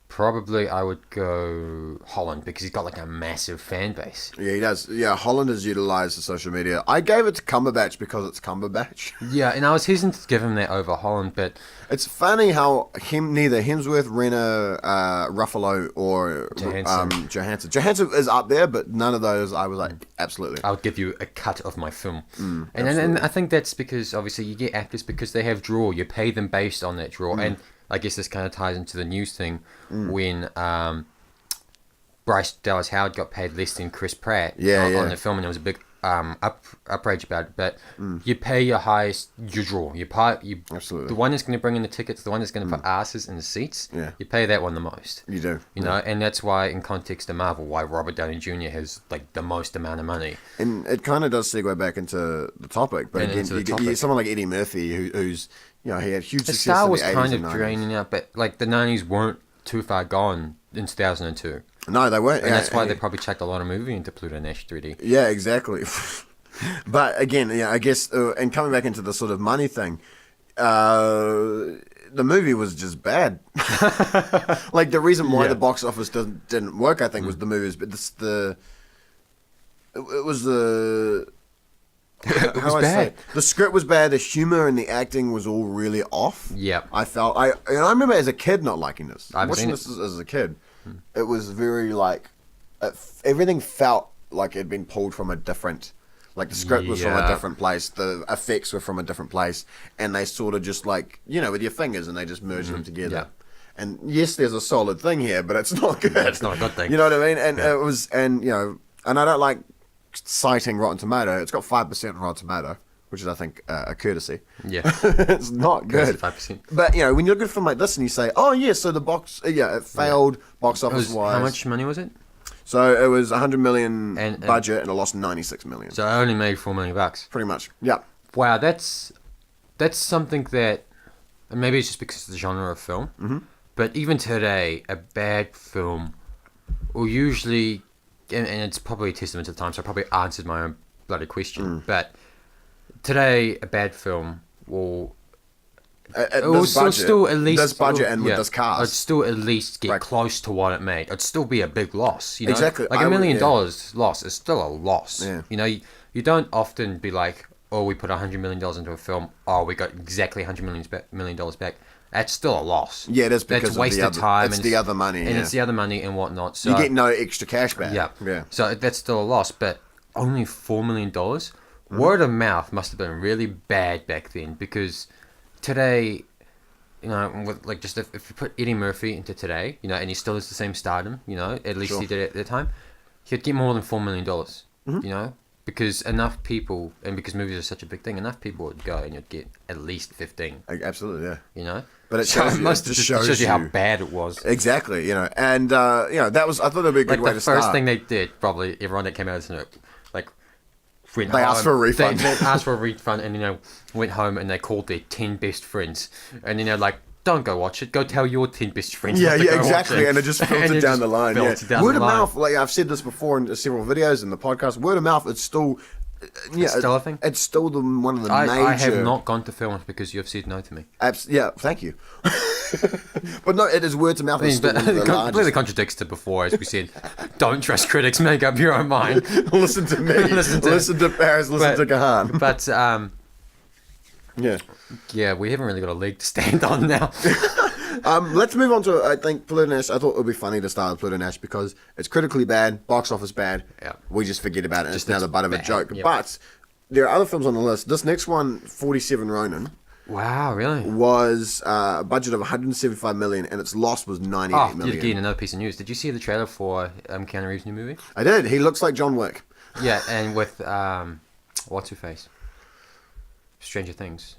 Probably I would go Holland because he's got like a massive fan base. Yeah, he does. Yeah, Holland has utilised the social media. I gave it to Cumberbatch because it's Cumberbatch. Yeah, and I was hesitant to give him that over Holland, but It's funny how neither Hemsworth, Renner, Ruffalo, or Johansson. Johansson. Johansson is up there, but none of those I was like, absolutely. I would give you a cut of my film. And I think that's because obviously you get actors because they have draw. You pay them based on that draw. And I guess this kind of ties into the news thing when Bryce Dallas Howard got paid less than Chris Pratt on the film, and there was a big outrage about it. But you pay your highest, your draw. Absolutely. The one that's going to bring in the tickets, the one that's going to put asses in the seats, Yeah. you pay that one the most. You do. You know, and that's why, in context of Marvel, why Robert Downey Jr. has like the most amount of money. And it kind of does segue back into the topic. But And again, into the you get topic. someone like Eddie Murphy, who's, he had huge His success style in was the 80s kind and of 90s. draining out, but like the 90s weren't too far gone in 2002. No, they weren't. And that's why they probably chucked a lot of movie into Pluto Nash 3D. Yeah, exactly. But again, I guess, and coming back into the sort of money thing, the movie was just bad. Like the reason why Yeah. the box office didn't work, I think, was the movie. But it was the. How was do I say bad. it? The script was bad. The humor and the acting was all really off. Yep. I felt and I remember as a kid not liking this. I've Watching seen this as a kid, it was very like everything felt like it had been pulled from a different. Like the script was from a Yeah. different place, the effects were from a different place, and they sort of just like with your fingers, and they just merged them together. Yeah. And yes, there's a solid thing here, but it's not good. It's not a good thing. You know what I mean? And it was, and and I don't like citing Rotten Tomato. It's got 5% Rotten Tomato, which is I think a courtesy. Yeah. It's not good. 5%. But when you look at a film like this and you say, oh yeah, so the box, it failed box office wise. How much money was it? So it was 100 million And- budget, and it lost 96 million. So I only made $4 million. Pretty much. Yeah. Wow, that's something that, and maybe it's just because of the genre of film, but even today, a bad film will usually, and it's probably a testament to the time, so I probably answered my own bloody question, but today, a bad film will At it will this budget, still at least this budget and with yeah, this cast. I'd still at least get Right. close to what it made. It'd still be a big loss. You know? Exactly. Like I $1 would- million yeah. loss is still a loss. Yeah. You know, you don't often be like, oh, we put $100 million into a film. Oh, we got exactly $100 million back. That's still a loss. Yeah, it is because that's of wasted the other, time. It's and the other money. and yeah. it's the other money and whatnot. So You get no extra cash back. yeah, Yeah. So that's still a loss, but only $4 million. Word of mouth must have been really bad back then because today, with like just if you put Eddie Murphy into today, and he still has the same stardom, at least Sure. he did it at the time, he'd get more than $4 million. Because enough people, and because movies are such a big thing, enough people would go and you'd get at least 15. Absolutely, yeah. But it shows you- it just shows you how you- bad it was. Exactly, and that was, I thought that'd be a good Like way the to start. first thing they did, probably everyone that came out of the like went They asked home, for a refund. They asked for a refund, and went home and they called their 10 best friends, and like, don't go watch it. Go tell your 10 best friends. Yeah, not to yeah, go watch exactly, it. and it just And filtered it down just the line. Yeah. filtered down Word the of line. mouth, like I've said this before in several videos in the podcast. Word of mouth, it's still Yeah, It's still a thing? It's still one of the major. I have not gone to films because you have said no to me. Yeah, thank you. But no, it is word to mouth. I mean, but it completely contradicts to before, as we said. Don't trust critics. Make up your own mind. Listen to me. listen to Paris. Listen to Cahan. But yeah, we haven't really got a leg to stand on now. Let's move on to, I think, Pluto Nash. I thought it would be funny to start with Pluto Nash because it's critically bad, box office bad. Yeah. We just forget about it. It's now the butt of a joke. Yep. But there are other films on the list. This next one, 47 Ronin, Wow, really? was a budget of 175 million, and its loss was 98 Oh, million. again, another piece of news. Did you see the trailer for Keanu Reeves' new movie? I did. He looks like John Wick. Yeah, and with what's her face? Stranger Things.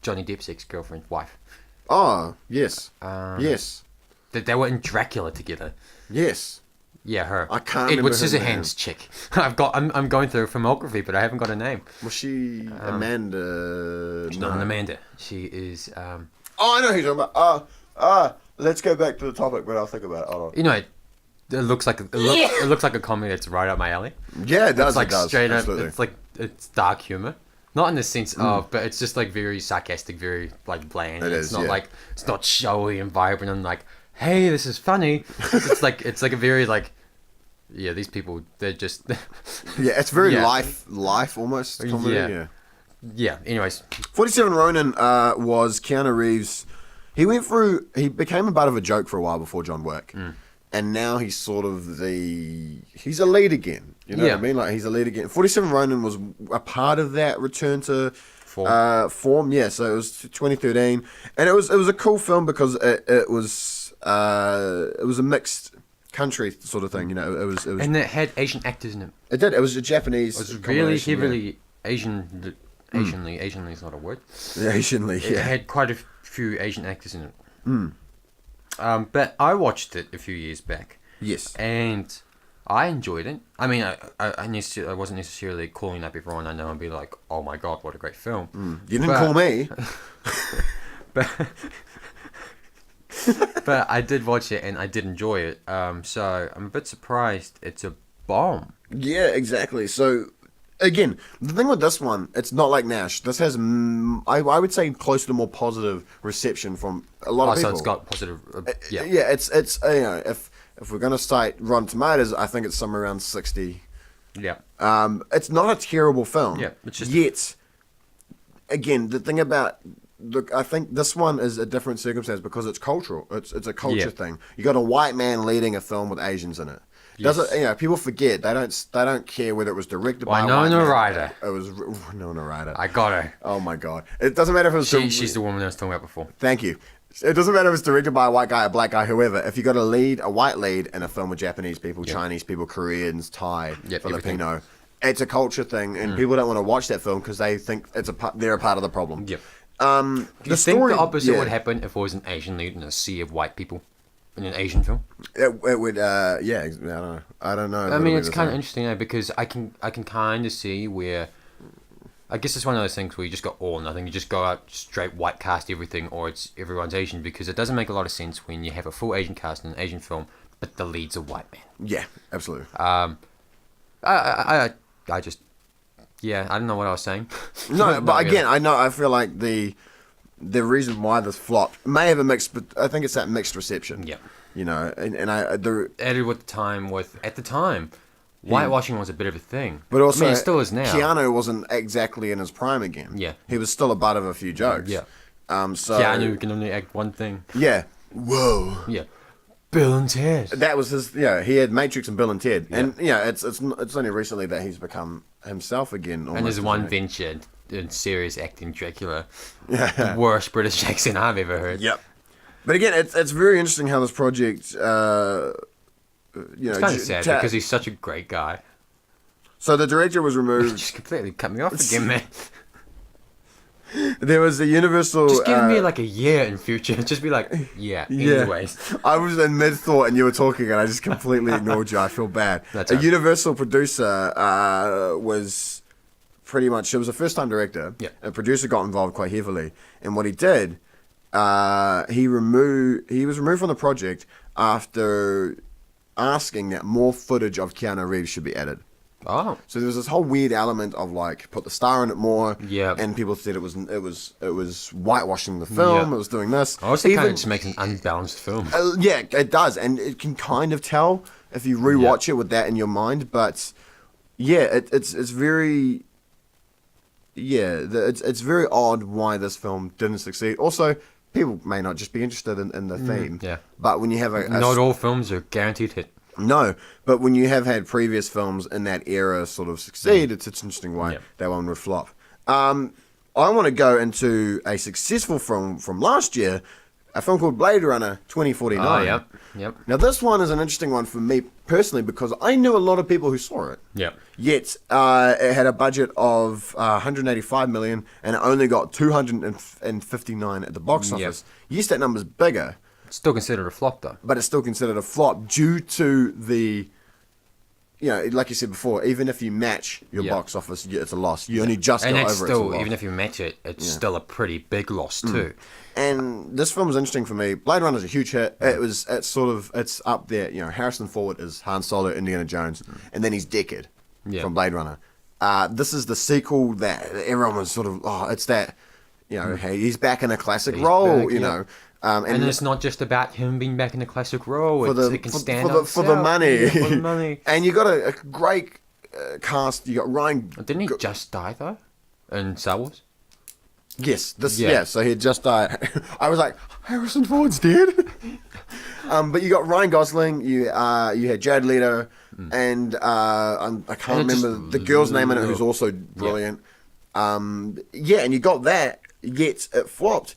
Johnny Depp's ex-girlfriend, wife. Oh, yes. Yes. They were in Dracula together. Yes. Yeah, her. I can't Edward remember her name. Scissorhands chick. I'm going through her filmography, but I haven't got a name. Was she Amanda? She's not an Amanda. She is. Oh, I know who you're talking about. Let's go back to the topic, but I'll think about it. Hold on. You know, it looks like it looks like a comedy that's right up my alley. Yeah, it does. It's like it does. straight up. Absolutely. It's like it's dark humor. Not in the sense of, but it's just like very sarcastic, very like bland. It's not like it's not showy and vibrant and like, hey, this is funny. it's like a very like, yeah, these people, they're just Yeah, it's very life almost comedy. Yeah. Yeah. Anyways, 47 Ronin was Keanu Reeves. He became a bit of a joke for a while before John Wick. And now he's sort of he's a lead again. You know what I mean? Like, he's a lead again. 47 Ronin was a part of that return to form. Yeah, so it was 2013. And it was a cool film because it was a mixed country sort of thing. You know, it was and it had Asian actors in it. It did. It was a Japanese. It was really heavily Asian. Asianly is not a word. Asianly, yeah. It had quite a few Asian actors in it. But I watched it a few years back. Yes. And I enjoyed it. I mean, I wasn't necessarily calling up everyone I know and be like, oh my god, what a great film. You didn't call me. But I did watch it and I did enjoy it. So I'm a bit surprised it's a bomb. Yeah, exactly. So, again, the thing with this one, it's not like Nash. This has, I would say, close to more positive reception from a lot of people. So it's got positive, yeah. Yeah, it's you know, if we're going to cite Rotten Tomatoes, I think it's somewhere around 60. Yeah. It's not a terrible film. Yeah, it's just... Yet, again, the thing about... Look, I think this one is a different circumstance because it's cultural. It's a culture thing. You got a white man leading a film with Asians in it. Does it? You know, people forget. They don't care whether it was directed by a white man. Ryder. It was Winona Ryder. I got her. Oh my god! It doesn't matter if it was. She's the woman I was talking about before. Thank you. It doesn't matter if it's directed by a white guy, a black guy, whoever. If you got a white lead in a film with Japanese people, Chinese people, Koreans, Thai, Filipino, everything. It's a culture thing, and people don't want to watch that film because they think they're a part of the problem. Yep. Do you think the opposite would happen if it was an Asian lead in a sea of white people in an Asian film? It would, yeah. I don't know. I mean, it's kind of interesting because I can kind of see where. I guess it's one of those things where you just go all or nothing. You just go out straight white cast everything, or it's everyone's Asian, because it doesn't make a lot of sense when you have a full Asian cast in an Asian film, but the lead's a white man. Yeah, absolutely. I just. Yeah, I don't know what I was saying. No, but again, I feel like the reason why this flopped may have a mixed, but I think it's that mixed reception. Yeah. You know, and added with at the time, whitewashing was a bit of a thing. But also, I mean, it still is now. Keanu wasn't exactly in his prime again. Yeah. He was still a butt of a few jokes. Yeah. So Keanu can only act one thing. Yeah. Whoa. Yeah. Bill and Ted. That was his. Yeah, he had Matrix and Bill and Ted, and it's only recently that he's become himself again. And there's one venture in serious acting, Dracula. Yeah. The worst British accent I've ever heard. Yep. But again, it's very interesting how this project. It's kind of sad because he's such a great guy. So the director was removed. You just completely cut me off again, man. There was a Universal... Just give me like a year in future. Just be like, anyways. I was in mid-thought and you were talking and I just completely ignored you. I feel bad. That's a Universal producer was pretty much... It was a first-time director. Yeah. A producer got involved quite heavily. And what he did, he was removed from the project after asking that more footage of Keanu Reeves should be added. Oh. So there was this whole weird element of like put the star in it more. Yeah. And people said it was whitewashing the film. Yeah. It was doing this. I also kind of just makes an unbalanced film. Yeah, it does, and it can kind of tell if you rewatch it with that in your mind. But yeah, it's very. Yeah, it's very odd why this film didn't succeed. Also, people may not just be interested in the theme. Yeah. But when you have Not all films are guaranteed hit. No, but when you have had previous films in that era sort of succeed, it's interesting why that one would flop. I want to go into a successful film from last year, a film called Blade Runner 2049. Oh, yep. Now, this one is an interesting one for me personally because I knew a lot of people who saw it. Yep. Yet, it had a budget of 185 million and it only got 259 at the box office. Yes, that number's bigger. It's still considered a flop, though. But it's still considered a flop due to the, like you said before, even if you match your box office, it's a loss. You only just and go it's over still, it. even if you match it, it's still a pretty big loss, too. And this film was interesting for me. Blade Runner is a huge hit. It's up there. Harrison Ford is Han Solo, Indiana Jones, and then he's Deckard from Blade Runner. This is the sequel that everyone was sort of, it's that, hey, he's back in a classic role, And it's not just about him being back in a classic role. It can stand up for the money. Yeah, for the money. And you got a great cast. You got Ryan. Didn't he just die though? In Star Wars? Yes. So he had just died. I was like, Harrison Ford's dead. But you got Ryan Gosling. You had Jared Leto, and I can't remember the girl's name in it, who's also brilliant. And you got that. Yet it flopped.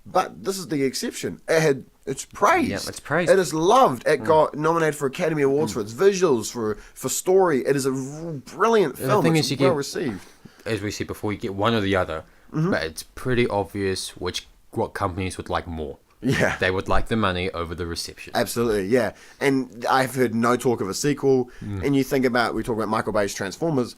But this is the exception. It's praised. Yeah, it's praised. It is loved. It got nominated for Academy Awards for its visuals, for story. It is a brilliant film. The thing it's is, well received. As we said before, you get one or the other. But it's pretty obvious what companies would like more. Yeah. They would like the money over the reception. Absolutely, yeah. And I've heard no talk of a sequel. And you think about, we talk about Michael Bay's Transformers.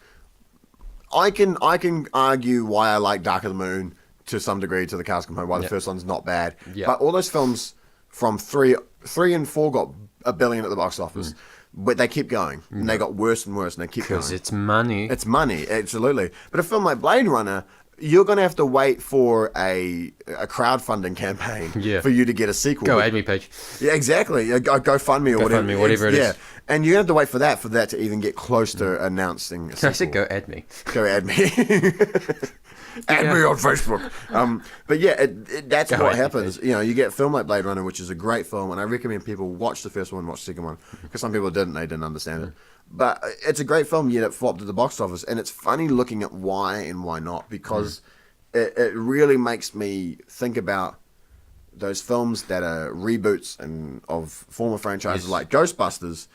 I can argue why I like Dark of the Moon to some degree, to the Cows Come Home, why the first one's not bad. But all those films from 3 and 4 got $1 billion at the box office. But they keep going. And they got worse and worse, and they keep going. Because it's money. It's money, absolutely. But a film like Blade Runner, you're going to have to wait for a crowdfunding campaign for you to get a sequel. Go add me page. Yeah, exactly. GoFundMe or whatever. Whatever it is. Yeah, and you're going to have to wait for that to even get close to announcing a sequel. I said go add me. Go add me. Add me on Facebook. But yeah, that's what happens. You get a film like Blade Runner, which is a great film, and I recommend people watch the first one, watch the second one, because some people didn't. They didn't understand it. But it's a great film, yet it flopped at the box office, and it's funny looking at why and why not, because it really makes me think about those films that are reboots and of former franchises like Ghostbusters,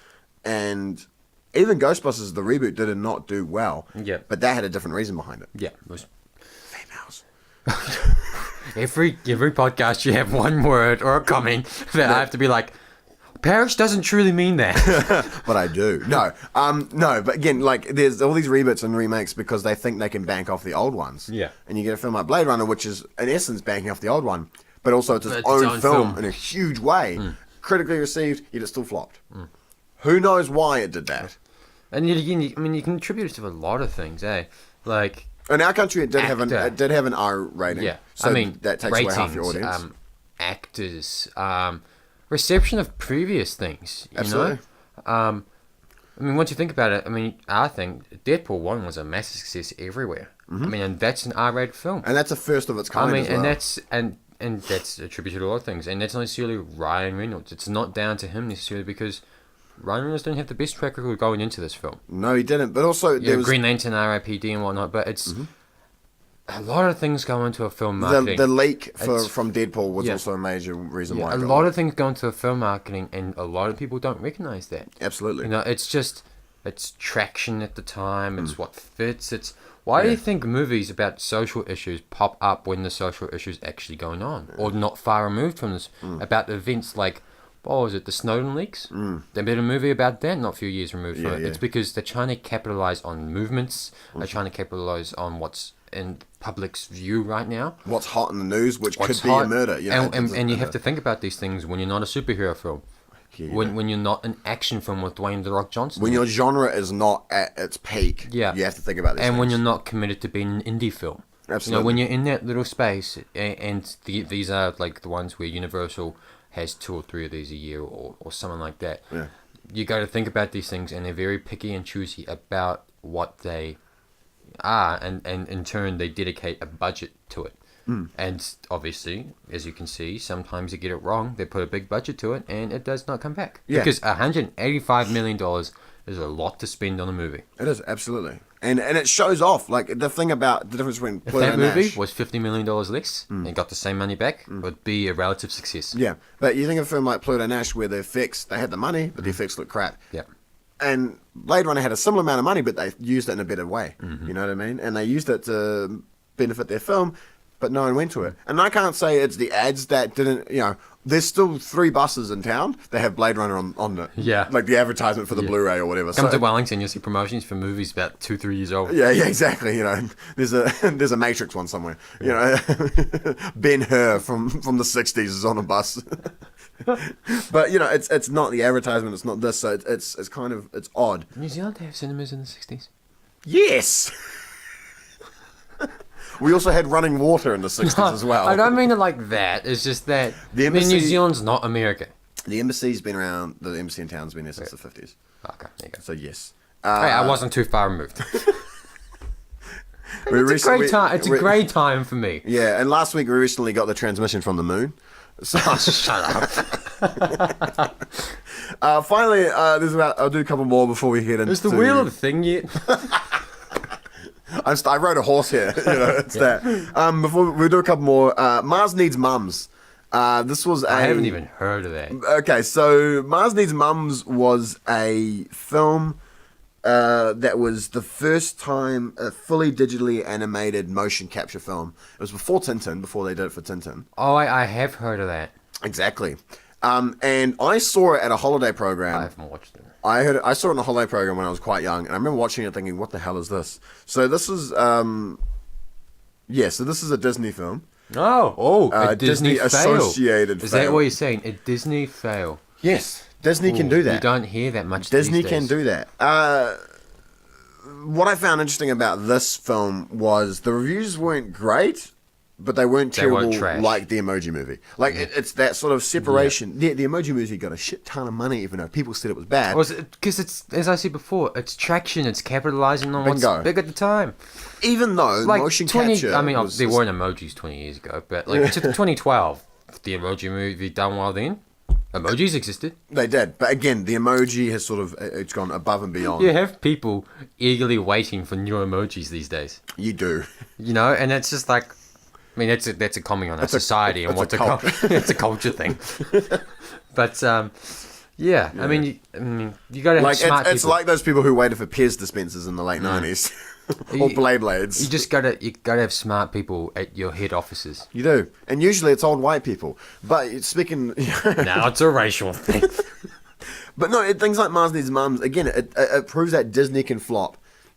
and even Ghostbusters, the reboot did not do well. Yeah. But that had a different reason behind it. Yeah. It was... Females. Every podcast you have one word or a comment that I have to be like, Parrish doesn't truly mean that. But I do. No. But again, like, there's all these reboots and remakes because they think they can bank off the old ones. Yeah. And you get a film like Blade Runner, which is, in essence, banking off the old one. But also it's its own film in a huge way. Critically received, yet it still flopped. Who knows why it did that? And yet again, you can attribute it to a lot of things, eh? Like... In our country, it did have an R rating. Yeah. So that takes away half your audience. Actors... reception of previous things, Absolutely. know? Once you think about it, I think Deadpool 1 was a massive success everywhere. And that's an R-rated film. And that's a first of its kind as well. And that's attributed to a lot of things. And that's not necessarily Ryan Reynolds. It's not down to him necessarily because Ryan Reynolds didn't have the best track record going into this film. No, he didn't. But also, there was... Green Lantern, R.I.P.D. and whatnot, but it's... A lot of things go into a film marketing. The leak from Deadpool was also a major reason why. A lot of things go into a film marketing, and a lot of people don't recognize that. Absolutely. It's traction at the time. It's what fits. It's why do you think movies about social issues pop up when the social issues actually going on, or not far removed from this? About events like, what was it, the Snowden leaks? They made a movie about that, not a few years removed from it. It's because they're trying to capitalize on movements. They're trying to capitalize on what's in public's view right now. What's hot in the news, which could be a murder. And you have to think about these things when you're not a superhero film. when you're not an action film with Dwayne The Rock Johnson. When your genre is not at its peak, you have to think about this. And when you're not committed to being an indie film. Absolutely. When you're in that little space, and these are like the ones where Universal has 2 or 3 of these a year or something like that. Yeah. You got to think about these things, and they're very picky and choosy about what they are, and in turn they dedicate a budget to it. And obviously, as you can see, sometimes they get it wrong. They put a big budget to it, and it does not come back. Yeah. Because $185 million is a lot to spend on a movie. It is, absolutely. And it shows off. Like, the thing about the difference between If Pluto that and movie Nash, was $50 million less and got the same money back, it would be a relative success. Yeah, but you think of a film like Pluto and Nash where the effects, they had the money, but the effects look crap. Yeah. And Blade Runner had a similar amount of money, but they used it in a better way. You know what I mean? And they used it to benefit their film, but no one went to it. And I can't say it's the ads that didn't, there's still 3 buses in town that have Blade Runner on it. Yeah. Like the advertisement for the Blu-ray or whatever. Come to Wellington, you'll see promotions for movies about 2-3 years old. Yeah, exactly. There's a Matrix one somewhere. Ben-Hur from the 60s is on a bus. But it's not the advertisement. It's not this. So it's kind of odd. New Zealand have cinemas in the 60s. Yes. We also had running water in the 60s as well. I don't mean it like that. It's just that New Zealand's not America. The embassy's been around. The embassy in town's been there since the 50s. Okay, there you go. So yes. Hey, I wasn't too far removed. It's a great time for me. Yeah, and last week we recently got the transmission from the moon. So, shut up. Finally, I'll do a couple more before we get into... Is the wheel of the thing yet? I rode a horse here. It's that. Before we'll do a couple more. Mars Needs Mums. This was I haven't even heard of that. Okay, so Mars Needs Mums was a film that was the first time a fully digitally animated motion capture film. It was before Tintin, before they did it for Tintin. Oh, I have heard of that. Exactly. And I saw it at a holiday program. I haven't watched it. I saw it in a holiday program when I was quite young, and I remember watching it thinking, what the hell is this? So this is, so this is a Disney film. A Disney fail. Associated Is fail. that what you're saying? A Disney fail. Yes, Disney can do that. You don't hear that much Disney these can days. do that. What I found interesting about this film was the reviews weren't great, but they weren't terrible like the Emoji Movie. Like, it's that sort of separation. Yeah. The Emoji Movie got a shit ton of money, even though people said it was bad. Because it's, as I said before, it's traction. It's capitalizing on Bingo. what's big at the time. Even though motion capture... I mean, there weren't emojis 20 years ago, but like 2012, the Emoji Movie done well then. Emojis existed. They did. But again, the emoji has sort of... It's gone above and beyond. You have people eagerly waiting for new emojis these days. You do. And it's just like... I mean, that's a comment on our society and what's it's a culture thing. But yeah, I mean, you got to have smart people. It's like those people who waited for Pez dispensers in the late 90s, or Blades. You just gotta have smart people at your head offices. You do, and usually it's old white people. But speaking, now it's a racial thing. But no, things like Mars Needs Mums, again, it proves that Disney can flop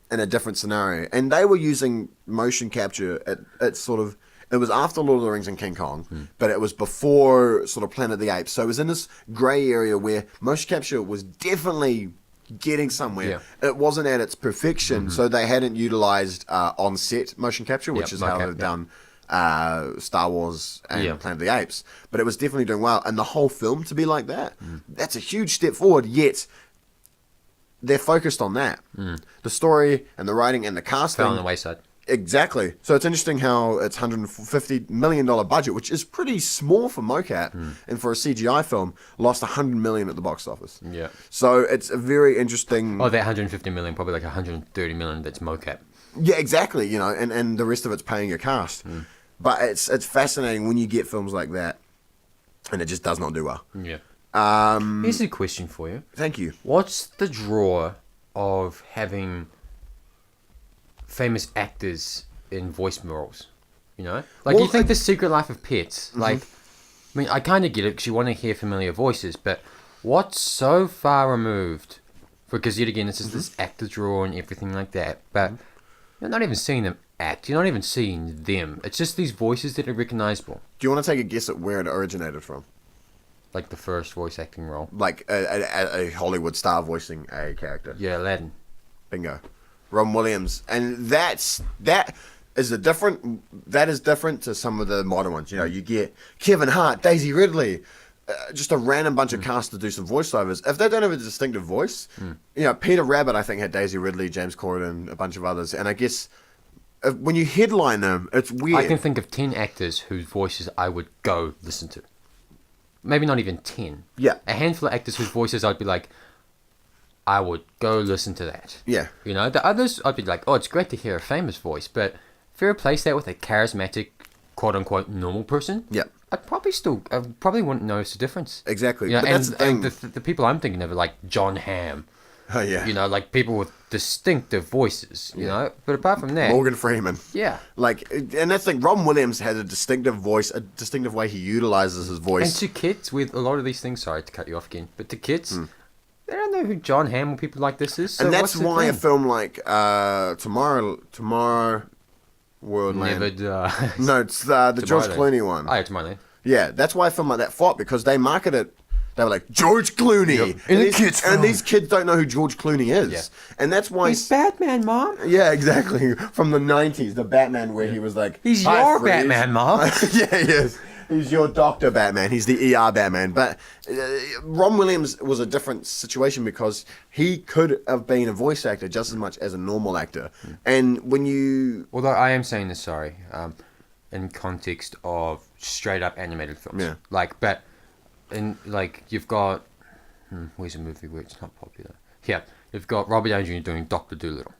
in a different scenario, and they were using motion capture at sort of. It was after Lord of the Rings and King Kong, but it was before sort of Planet of the Apes. So it was in this grey area where motion capture was definitely getting somewhere. Yeah. It wasn't at its perfection, so they hadn't utilized on-set motion capture, which is how they've done Star Wars and Planet of the Apes. But it was definitely doing well. And the whole film to be like that, that's a huge step forward, yet they're focused on that. The story and the writing and the casting. Fell on the wayside. Exactly. So it's interesting how it's $150 million budget, which is pretty small for mocap, and for a CGI film, lost $100 million at the box office. Yeah. So it's a very interesting... Oh, that 150 million, probably like 130 million that's mocap. Yeah, exactly, and the rest of it's paying your cast. But it's fascinating when you get films like that, and it just does not do well. Yeah. Here's a question for you. Thank you. What's the draw of having... famous actors in voice roles, Like, you think The Secret Life of Pets, like, I mean, I kind of get it because you want to hear familiar voices, but what's so far removed? Because yet again, this is this actor draw and everything like that, but you're not even seeing them act. You're not even seeing them. It's just these voices that are recognizable. Do you want to take a guess at where it originated from? Like the first voice acting role. Like a Hollywood star voicing a character. Yeah, Aladdin. Bingo. Ron Williams. And that is different to some of the modern ones. You know, you get Kevin Hart, Daisy Ridley, just a random bunch of cast to do some voiceovers. If they don't have a distinctive voice, you know, Peter Rabbit, I think, had Daisy Ridley, James Corden, a bunch of others. And I guess when you headline them, it's weird. I can think of 10 actors whose voices I would go listen to. Maybe not even 10. Yeah. A handful of actors whose voices I'd be like, I would go listen to that. Yeah. You know, the others I'd be like, oh, it's great to hear a famous voice, but if you replace that with a charismatic, quote-unquote, normal person, Yeah. I probably wouldn't notice the difference. Exactly. You know, But that's the thing. and the people I'm thinking of are like John Hamm. Oh, yeah. You know, like people with distinctive voices, you know? But apart from that... Morgan Freeman. Yeah. Like, and that's the thing. Ron Williams has a distinctive voice, a distinctive way he utilizes his And voice. to kids with a lot of these things, sorry to cut you off again, but to kids, they don't know who John Hamm or people like this is. So And what's that's the why a thing? film like Tomorrow World Never Land. dies. No, it's the George Tomorrowland. Clooney one. Oh, yeah, Tomorrowland. Yeah, that's why a film like that fought, because they market it. They were like, George Clooney. Yep. And, In a kid's film. these kids don't know who George Clooney is. Yeah. And that's why... He's Batman, Mom. Yeah, exactly. From the 90s, the Batman where he was like... He's "Hi, your Freeze." Batman, Mom. Yeah, he is. He's your Dr. Batman. He's the ER Batman. But Ron Williams was a different situation because he could have been a voice actor just as much as a normal actor. And when you... Although I am saying this, sorry, in context of straight up animated films. Yeah. Like, but in like you've got where's a movie where it's not popular? Yeah, you've got Robert Downey Jr. doing Doctor Dolittle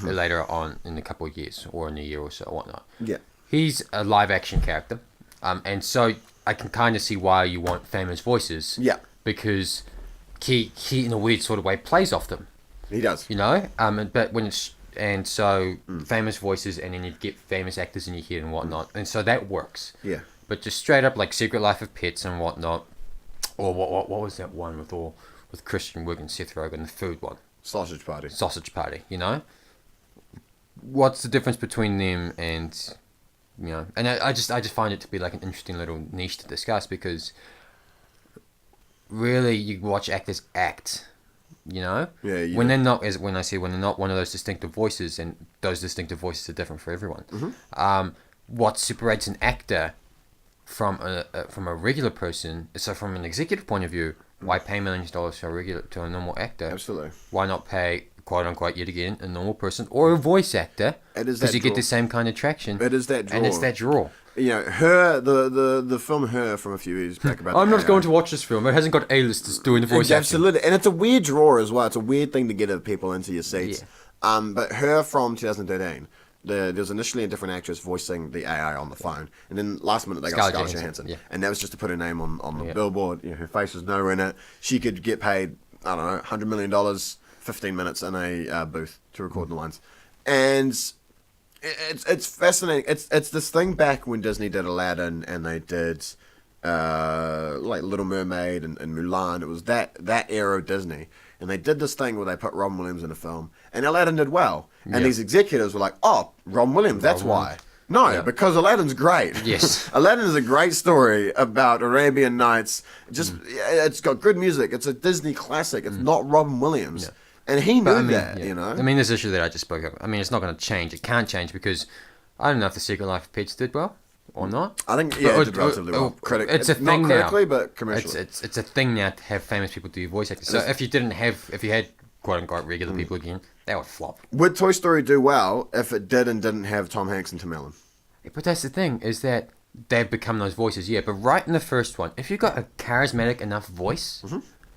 later on in a couple of years or in a year or so, or whatnot. Yeah. He's a live action character, and so I can kind of see why you want famous voices. Yeah. Because he in a weird sort of way plays off them. He does. You know, but when it's and so famous voices, and then you get famous actors in your head and whatnot, and so that works. Yeah. But just straight up like Secret Life of Pets and whatnot, or what was that one with Christian Wiig and Seth Rogen, the food one, Sausage Party. Sausage Party. You know, what's the difference between them and you know? And I just find it to be like an interesting little niche to discuss because really you watch actors act. You know, when they're not when they're not one of those distinctive voices, and those distinctive voices are different for everyone. What separates an actor from a regular person? So from an executive point of view, why pay millions of dollars to a normal actor? Absolutely. Why not pay quote unquote yet again a normal person or a voice actor? It is because that you get draw. the same kind of traction. It is that draw. and it's that draw. You know, the film Her from a few years back about... I'm not going to watch this film. It hasn't got A-listers doing the voice acting. Absolutely. And it's a weird draw as well. It's a weird thing to get people into your seats. Yeah. But Her from 2013, there was initially a different actress voicing the AI on the phone. And then last minute they got Scarlett Johansson. Yeah. And that was just to put her name on the billboard. You know, her face was nowhere in it. She could get paid, I don't know, $100 million, 15 minutes in a booth to record the lines. And... It's fascinating. It's this thing back when Disney did Aladdin and they did like Little Mermaid and Mulan. It was that era of Disney, and they did this thing where they put Ron Williams in a film, and Aladdin did well. And these executives were like, "Oh, Ron Williams, that's why." No, because Aladdin's great. Yes. Aladdin is a great story about Arabian Nights. It's got good music. It's a Disney classic. It's not Robin Williams. And he knew that, you know. I mean, this issue that I just spoke of, I mean, it's not going to change. It can't change because I don't know if The Secret Life of Pets did well or not. I think, it did relatively well. It's a thing not now. critically, but commercially. It's a thing now to have famous people do voice acting. So if you had quote-unquote regular people again, that would flop. Would Toy Story do well if it did and didn't have Tom Hanks and Tim Allen? But that's the thing, is that they've become those voices, but right in the first one, if you've got a charismatic enough voice,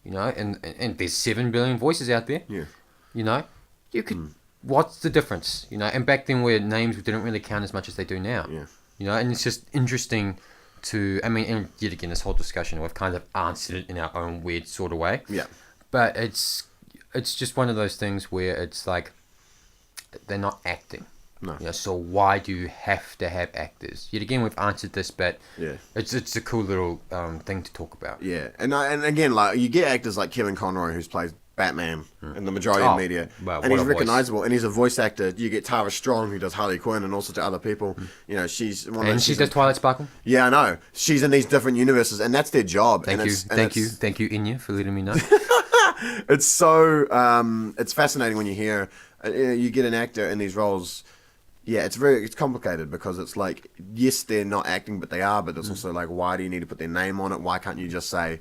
you know, and there's 7 billion voices out there, you know, you could... What's the difference? You know, and back then where names didn't really count as much as they do now. Yeah. You know, and it's just interesting to... I mean, and yet again, this whole discussion, we've kind of answered it in our own weird sort of way. Yeah. But it's just one of those things where it's like, they're not acting. No. You know, so why do you have to have actors? Yet again, we've answered this, but it's a cool little thing to talk about. Yeah, and again, like you get actors like Kevin Conroy, who's played Batman in the majority of media. Well, and what he's a voice. recognizable, and he's a voice actor. You get Tara Strong, who does Harley Quinn, and all sorts of other people. You know, she's one of And those. she does Twilight Sparkle. Yeah, I know. She's in these different universes, and that's their job. Thank you, thank you, Inya, for letting me know. It's so it's fascinating when you hear you get an actor in these roles. Yeah, it's complicated because it's like, yes, they're not acting, but they are. But it's also like, why do you need to put their name on it? Why can't you just say,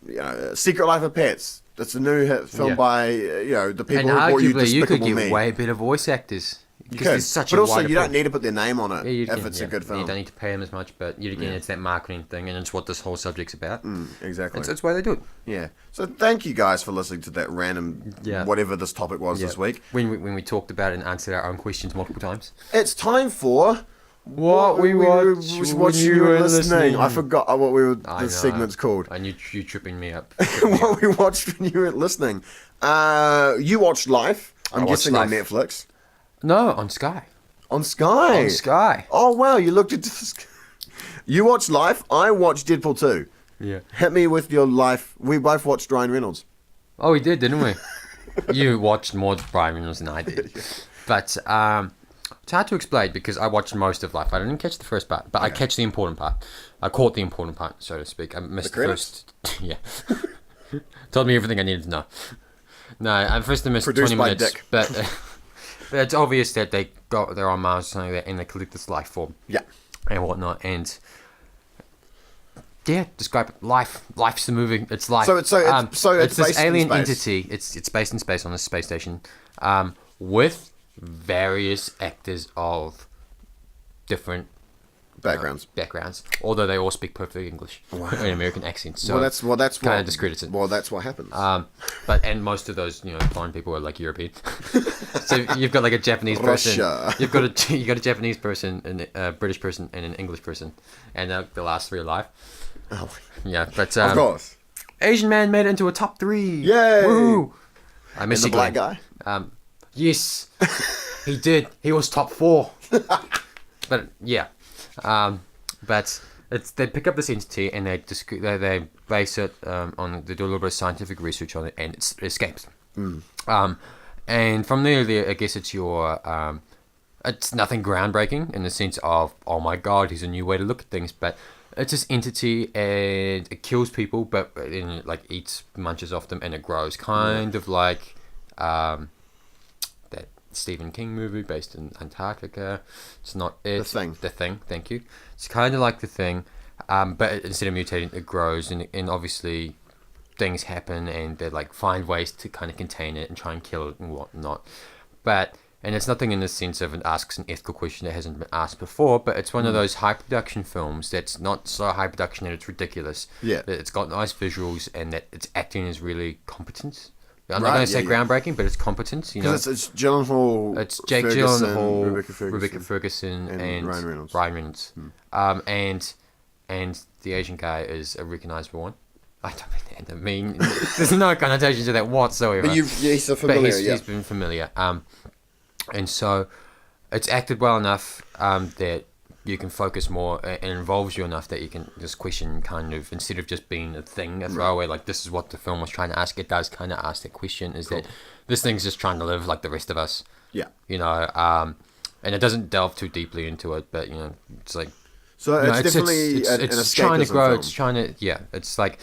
you know, Secret Life of Pets? That's a new hit film by the people And who brought you arguably, you could Despicable get Me. way better voice actors. You Because could, there's such but a also wider you don't pool. need to put their name on it You if can, it's a good film. You don't need to pay them as much, but yet again, it's that marketing thing, and it's what this whole subject's about. Exactly. That's why they do it. Yeah. So thank you guys for listening to that random whatever this topic was this week. When we talked about it and answered our own questions multiple times. It's time for What we watched what when you you were were listening. listening. I forgot what the know. segment's called. And you tripping me up. What we watched when you weren't listening. You watched Life. I'm watched guessing on Life. Netflix. No, on Sky. On Sky. On Sky. Oh wow, you looked into this. You watched Life. I watched Deadpool 2. Yeah. Hit me with your Life. We both watched Ryan Reynolds. Oh, we did, didn't we? You watched more Brian Reynolds than I did. But it's hard to explain because I watched most of Life. I didn't catch the first part, but I catch the important part. I caught the important part, so to speak. I missed the credits? first. Yeah. Told me everything I needed to know. No, I first missed Produced 20 by minutes. Dick. But it's obvious that they're on Mars or something like that, and they collect this life form. Yeah. And whatnot, and yeah, describe it. Life's the movie. It's life. So it's this based in alien space. entity. It's based in space on this space station, with various actors of different Backgrounds. Although they all speak perfect English in American accents. So well, that's kind what of discredits it. Well, that's what happens. And most of those blind people are like European. So you've got like a Japanese person. Russia. You've got a Japanese person, a British person, and an English person, and the last three are alive. Oh, Yeah, but of course. Asian man made it into a top 3. Yay! Woo! I miss And the you, black Glenn. guy. Yes, he did. He was top 4. But yeah, but they pick up this entity and they base it on, they do a little bit of scientific research on it, and it escapes. And from there, I guess it's your it's nothing groundbreaking in the sense of, oh my god, here's a new way to look at things, but it's this entity and it kills people, but it like munches off them, and it grows, kind of like that Stephen King movie based in Antarctica. It's not it. The Thing. Thank you. It's kind of like The Thing, but instead of mutating, it grows, and obviously things happen, and they like find ways to kind of contain it and try and kill it and whatnot. And it's nothing in the sense of it asks an ethical question that hasn't been asked before, but it's one of those high production films that's not so high production that it's ridiculous. Yeah. That it's got nice visuals and that its acting is really competent. I'm not going to say groundbreaking, but it's competent. Because it's Gyllenhaal, it's Jake Ferguson, Gyllenhaal, Rebecca Ferguson, and Ryan Reynolds. And the Asian guy is a recognizable one. I don't mean there's no connotation to that whatsoever. But he's a familiar. But he's been familiar. And so it's acted well enough that you can focus more, and it involves you enough that you can just question kind of, instead of just being a thing, a throwaway, like this is what the film was trying to ask, it does kind of ask that question, is that this thing's just trying to live like the rest of us. Yeah. And it doesn't delve too deeply into it, but, it's like... So it's definitely an trying to grow, film. it's trying to... Yeah, it's like...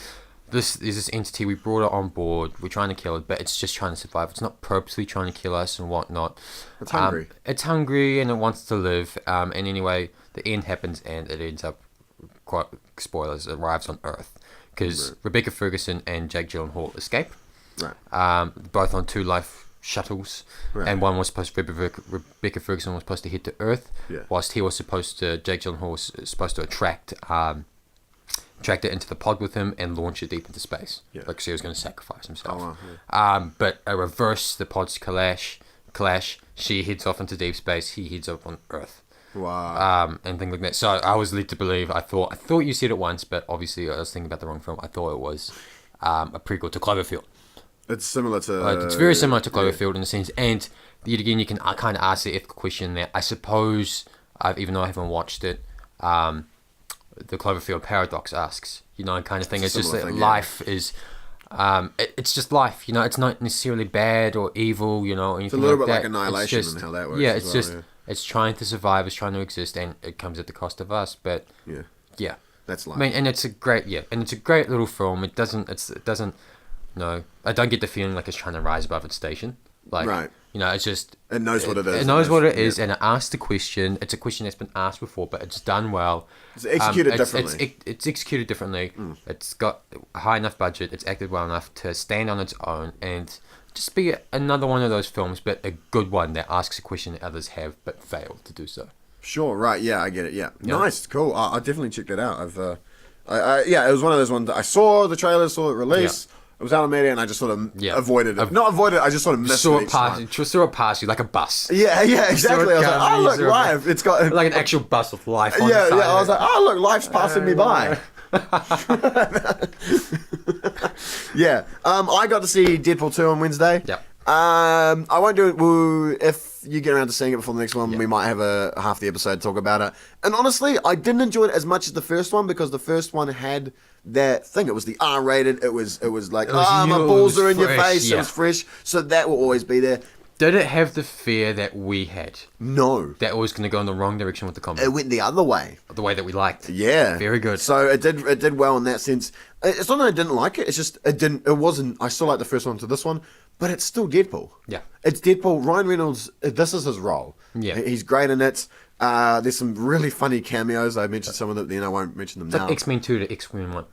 This is this entity, we brought it on board, we're trying to kill it, but it's just trying to survive. It's not purposely trying to kill us and whatnot. It's hungry. It's hungry and it wants to live. And anyway, the end happens and it ends up, quite spoilers, it arrives on Earth. Because Rebecca Ferguson and Jake Gyllenhaal escape. Right. Both on 2 life shuttles. Right. And one was supposed to, Rebecca Ferguson was supposed to hit to Earth. Yeah. Whilst Jake Gyllenhaal was supposed to attract it into the pod with him and launch it deep into space. Yeah. Like, so he was going to sacrifice himself. Oh, wow, yeah. But a reverse, the pods clash. She heads off into deep space. He heads up on Earth. Wow. And things like that. So I was led to believe. I thought you said it once, but obviously I was thinking about the wrong film. I thought it was a prequel to Cloverfield. It's similar to. It's very similar to Cloverfield in a sense, and yet again you can kind of ask the ethical question that I suppose even though I haven't watched it. The Cloverfield paradox asks, kind of thing. It's just that life is, It's just life, you know. It's not necessarily bad or evil, you know. It's a little bit like Annihilation and how that works. Yeah, it's well, just it's trying to survive, it's trying to exist, and it comes at the cost of us. But yeah, that's life. I mean, and it's a great little film. It doesn't. No, I don't get the feeling like it's trying to rise above its station. Like, right. You know, it's just it knows what it is. It knows what it is, and it asks the question. It's a question that's been asked before, but it's done well. It's executed differently. It's executed differently. It's got a high enough budget. It's acted well enough to stand on its own and just be another one of those films, but a good one that asks a question that others have but failed to do so. Sure. Right. Yeah, I get it. Yeah. Nice. Cool. I definitely checked it out. It was one of those ones that I saw the trailer, saw it release. Yeah. It was out of media, and I just sort of avoided it. Not avoided it, I just sort of missed it. Saw it pass you like a bus. Yeah, exactly. I was like, oh, look, live. It's got... Like an actual bus with life on the side. I was like, oh, look, life's passing me by. Yeah. I got to see Deadpool 2 on Wednesday. Yep. I won't do it. If you get around to seeing it before the next one, we might have a half the episode to talk about it. And honestly, I didn't enjoy it as much as the first one because the first one had that thing. It was the R-rated. It was like, my balls are in your face. Yeah. It was fresh. So that will always be there. Did it have the fear that we had? No. That it was going to go in the wrong direction with the comedy? It went the other way. The way that we liked. Yeah. Very good. So it did well in that sense. It's not that I didn't like it. It's just it wasn't. I still like the first one to this one, but it's still Deadpool. Yeah. It's Deadpool. Ryan Reynolds. This is his role. Yeah. He's great in it. There's some really funny cameos. I mentioned some of them. Then I won't mention them now. Like X-Men 2 to X-Men 1.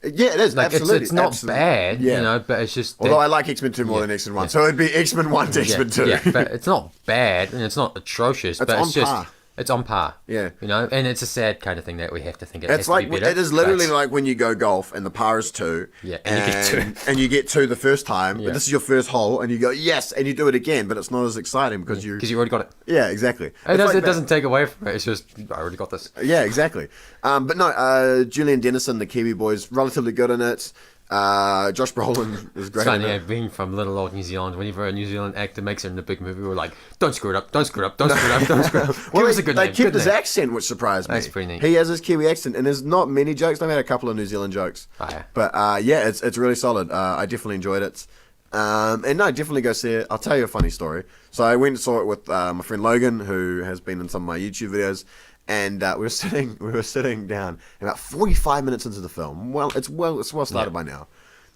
Yeah, it is. Like, absolutely. It's not bad, you know, but it's just... Although I like X-Men 2 more than X-Men 1, so it'd be X-Men 1 to X-Men 2. Yeah, but it's not bad, and it's not atrocious, but it's just... Par. It's on par. Yeah. You know, and it's a sad kind of thing that we have to think it it's has like, to be better. It is literally like when you go golf and the par is 2. Yeah, and you get 2. And you get 2 the first time, Yeah. but this is your first hole, and you go, yes, and you do it again, but it's not as exciting because you already got it. Yeah, exactly. It doesn't take away from it. It's just, I already got this. Yeah, exactly. But no, Julian Dennison, the Kiwi boy's relatively good in it. Josh Brolin is great. It's funny, being from little old New Zealand, whenever a New Zealand actor makes it in a big movie, we're like, don't screw it up, don't screw it up, don't screw it up, don't screw it up. Well, Give us a good name. They kept his accent, which surprised me. That's pretty neat. He has his Kiwi accent, and there's not many jokes. They've had a couple of New Zealand jokes. Oh, yeah. But it's really solid. I definitely enjoyed it. And no, definitely go see it. I'll tell you a funny story. So I went and saw it with my friend Logan, who has been in some of my YouTube videos. And we were sitting down about 45 minutes into the film. Well, it's well started by now.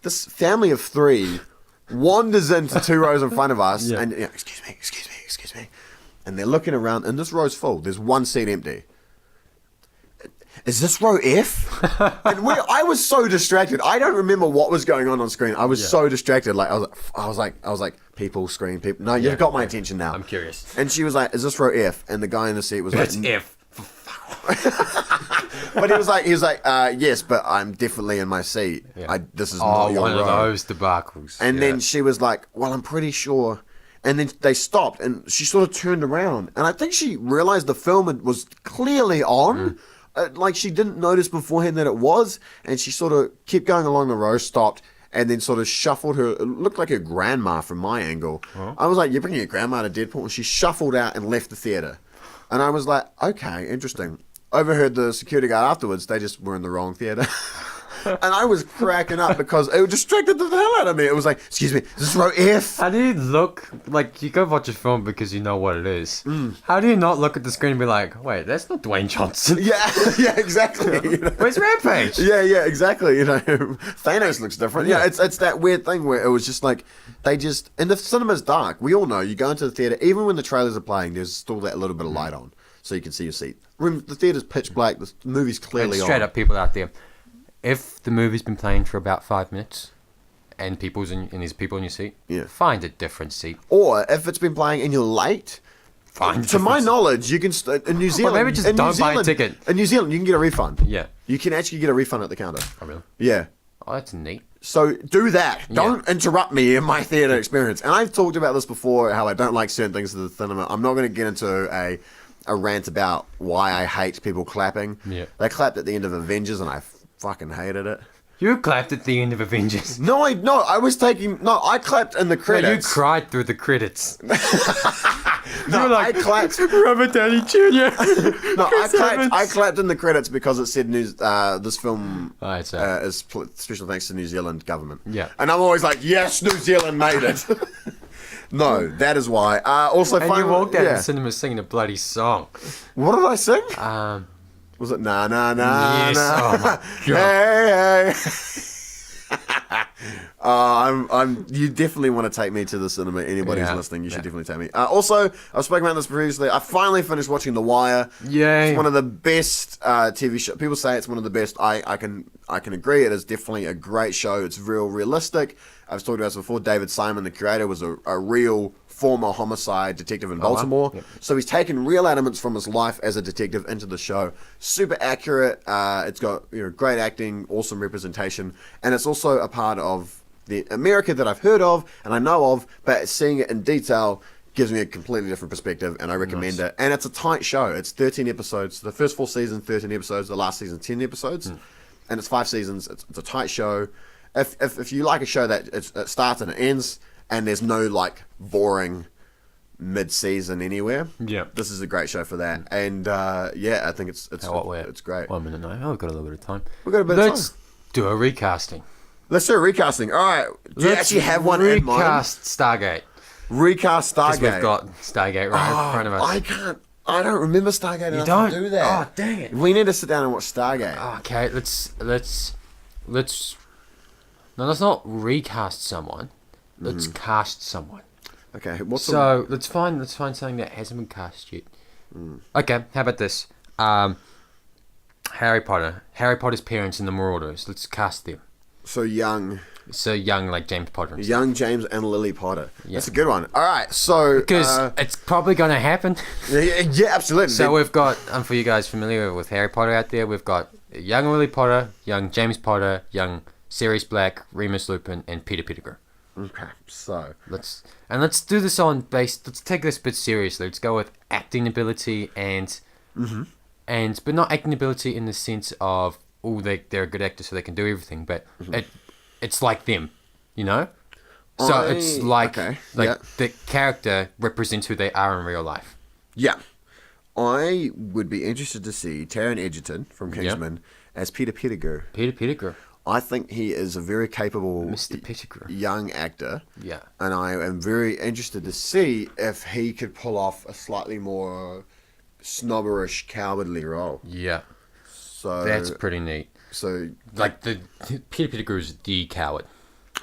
This family of 3 wanders into 2 rows in front of us, and excuse me, and they're looking around, and this row's full. There's 1 seat empty. Is this row F? And I was so distracted. I don't remember what was going on screen. I was so distracted. Like I was like, people scream, people. No, you've got my attention now. I'm curious. And she was like, "Is this row F?" And the guy in the seat was like, "It's F." But he was like, yes, but I'm definitely in my seat. Yeah. This is not your row. One of those debacles. And then she was like, well, I'm pretty sure. And then they stopped, and she sort of turned around, and I think she realized the film was clearly on. Like she didn't notice beforehand that it was, and she sort of kept going along the row, stopped, and then sort of shuffled her. It looked like her grandma from my angle. I was like, "You're bringing your grandma to Deadpool," and she shuffled out and left the theater. And I was like, okay, interesting. Overheard the security guard afterwards, they just were in the wrong theater. And I was cracking up because it distracted the hell out of me. It was like, excuse me, is this row F? How do you look, like, you go watch a film because you know what it is. How do you not look at the screen and be like, wait, that's not Dwayne Johnson? Yeah, exactly. You know? Where's Rampage? Yeah, exactly. You know, Thanos looks different. Yeah, it's that weird thing where it was just like, and the cinema's dark. We all know, you go into the theater, even when the trailers are playing, there's still that little bit of light on, so you can see your seat. The theater's pitch black, the movie's clearly on. Straight up, people out there. If the movie's been playing for about 5 minutes and there's people in your seat, find a different seat. Or if it's been playing and you're late, to my knowledge, you can in New Zealand. Well, maybe just don't buy a ticket. In New Zealand, you can get a refund. Yeah, you can actually get a refund at the counter. Oh really? Yeah. Oh, that's neat. So do that. Don't interrupt me in my theater experience. And I've talked about this before, how I don't like certain things in the cinema. I'm not going to get into a rant about why I hate people clapping. Yeah. They clapped at the end of Avengers, and I fucking hated it. You clapped at the end of Avengers. I clapped in the credits. No, you cried through the credits. No, I clapped. Robert Downey Jr. No, I clapped in the credits because it said this film is special thanks to New Zealand government. Yeah. And I'm always like, yes, New Zealand made it. No, that is why. Also, and you walked out of the cinema singing a bloody song. What did I sing? Was it na na na yes. na? Oh my god. Hey. You definitely want to take me to the cinema. Anybody who's listening, you should definitely take me. Also, I've spoken about this previously. I finally finished watching The Wire. Yay. It's one of the best TV shows. People say it's one of the best. I can agree. It is definitely a great show. It's realistic. I've talked about this before. David Simon, the creator, was a real former homicide detective in Baltimore. Yep. So he's taken real elements from his life as a detective into the show. Super accurate. It's got great acting, awesome representation, and it's also a part of the America that I've heard of and I know of, but seeing it in detail gives me a completely different perspective, and I recommend it. And it's a tight show. It's 13 episodes. The first 4 seasons, 13 episodes. The last season, 10 episodes. And it's 5 seasons. It's a tight show. If you like a show that it starts and it ends, and there's no like boring mid-season anywhere, this is a great show for that. And I think it's great. 1 minute now. I've got a little bit of time. We've got a bit of time. Let's do a recasting. Let's do a recasting. All right. Do you actually have one in mind? Recast Stargate. Recast Stargate. Because we've got Stargate right in front of us. I don't remember Stargate enough don't to do that. Oh, dang it. We need to sit down and watch Stargate. Okay, let's not recast someone. Let's cast someone. Okay, let's find something that hasn't been cast yet. Okay, how about this? Harry Potter's parents and the Marauders. Let's cast them. So young, like James Potter. Young James and Lily Potter. Yeah. That's a good one. All right, so because it's probably going to happen. Yeah, absolutely. So we've got, for you guys familiar with Harry Potter out there, we've got young Lily Potter, young James Potter, young Sirius Black, Remus Lupin, and Peter Pettigrew. Okay, so let's do this let's take this a bit seriously. Let's go with acting ability but not acting ability in the sense of they're a good actor so they can do everything, but it's like them, So it's like the character represents who they are in real life. Yeah. I would be interested to see Taron Egerton from Kingsman as Peter Pettigrew. Peter Pettigrew. I think he is a very capable Mr. Pettigrew. Young actor. Yeah. And I am very interested to see if he could pull off a slightly more snobberish, cowardly role. Yeah. So that's pretty neat. So like Peter Pettigrew is the coward.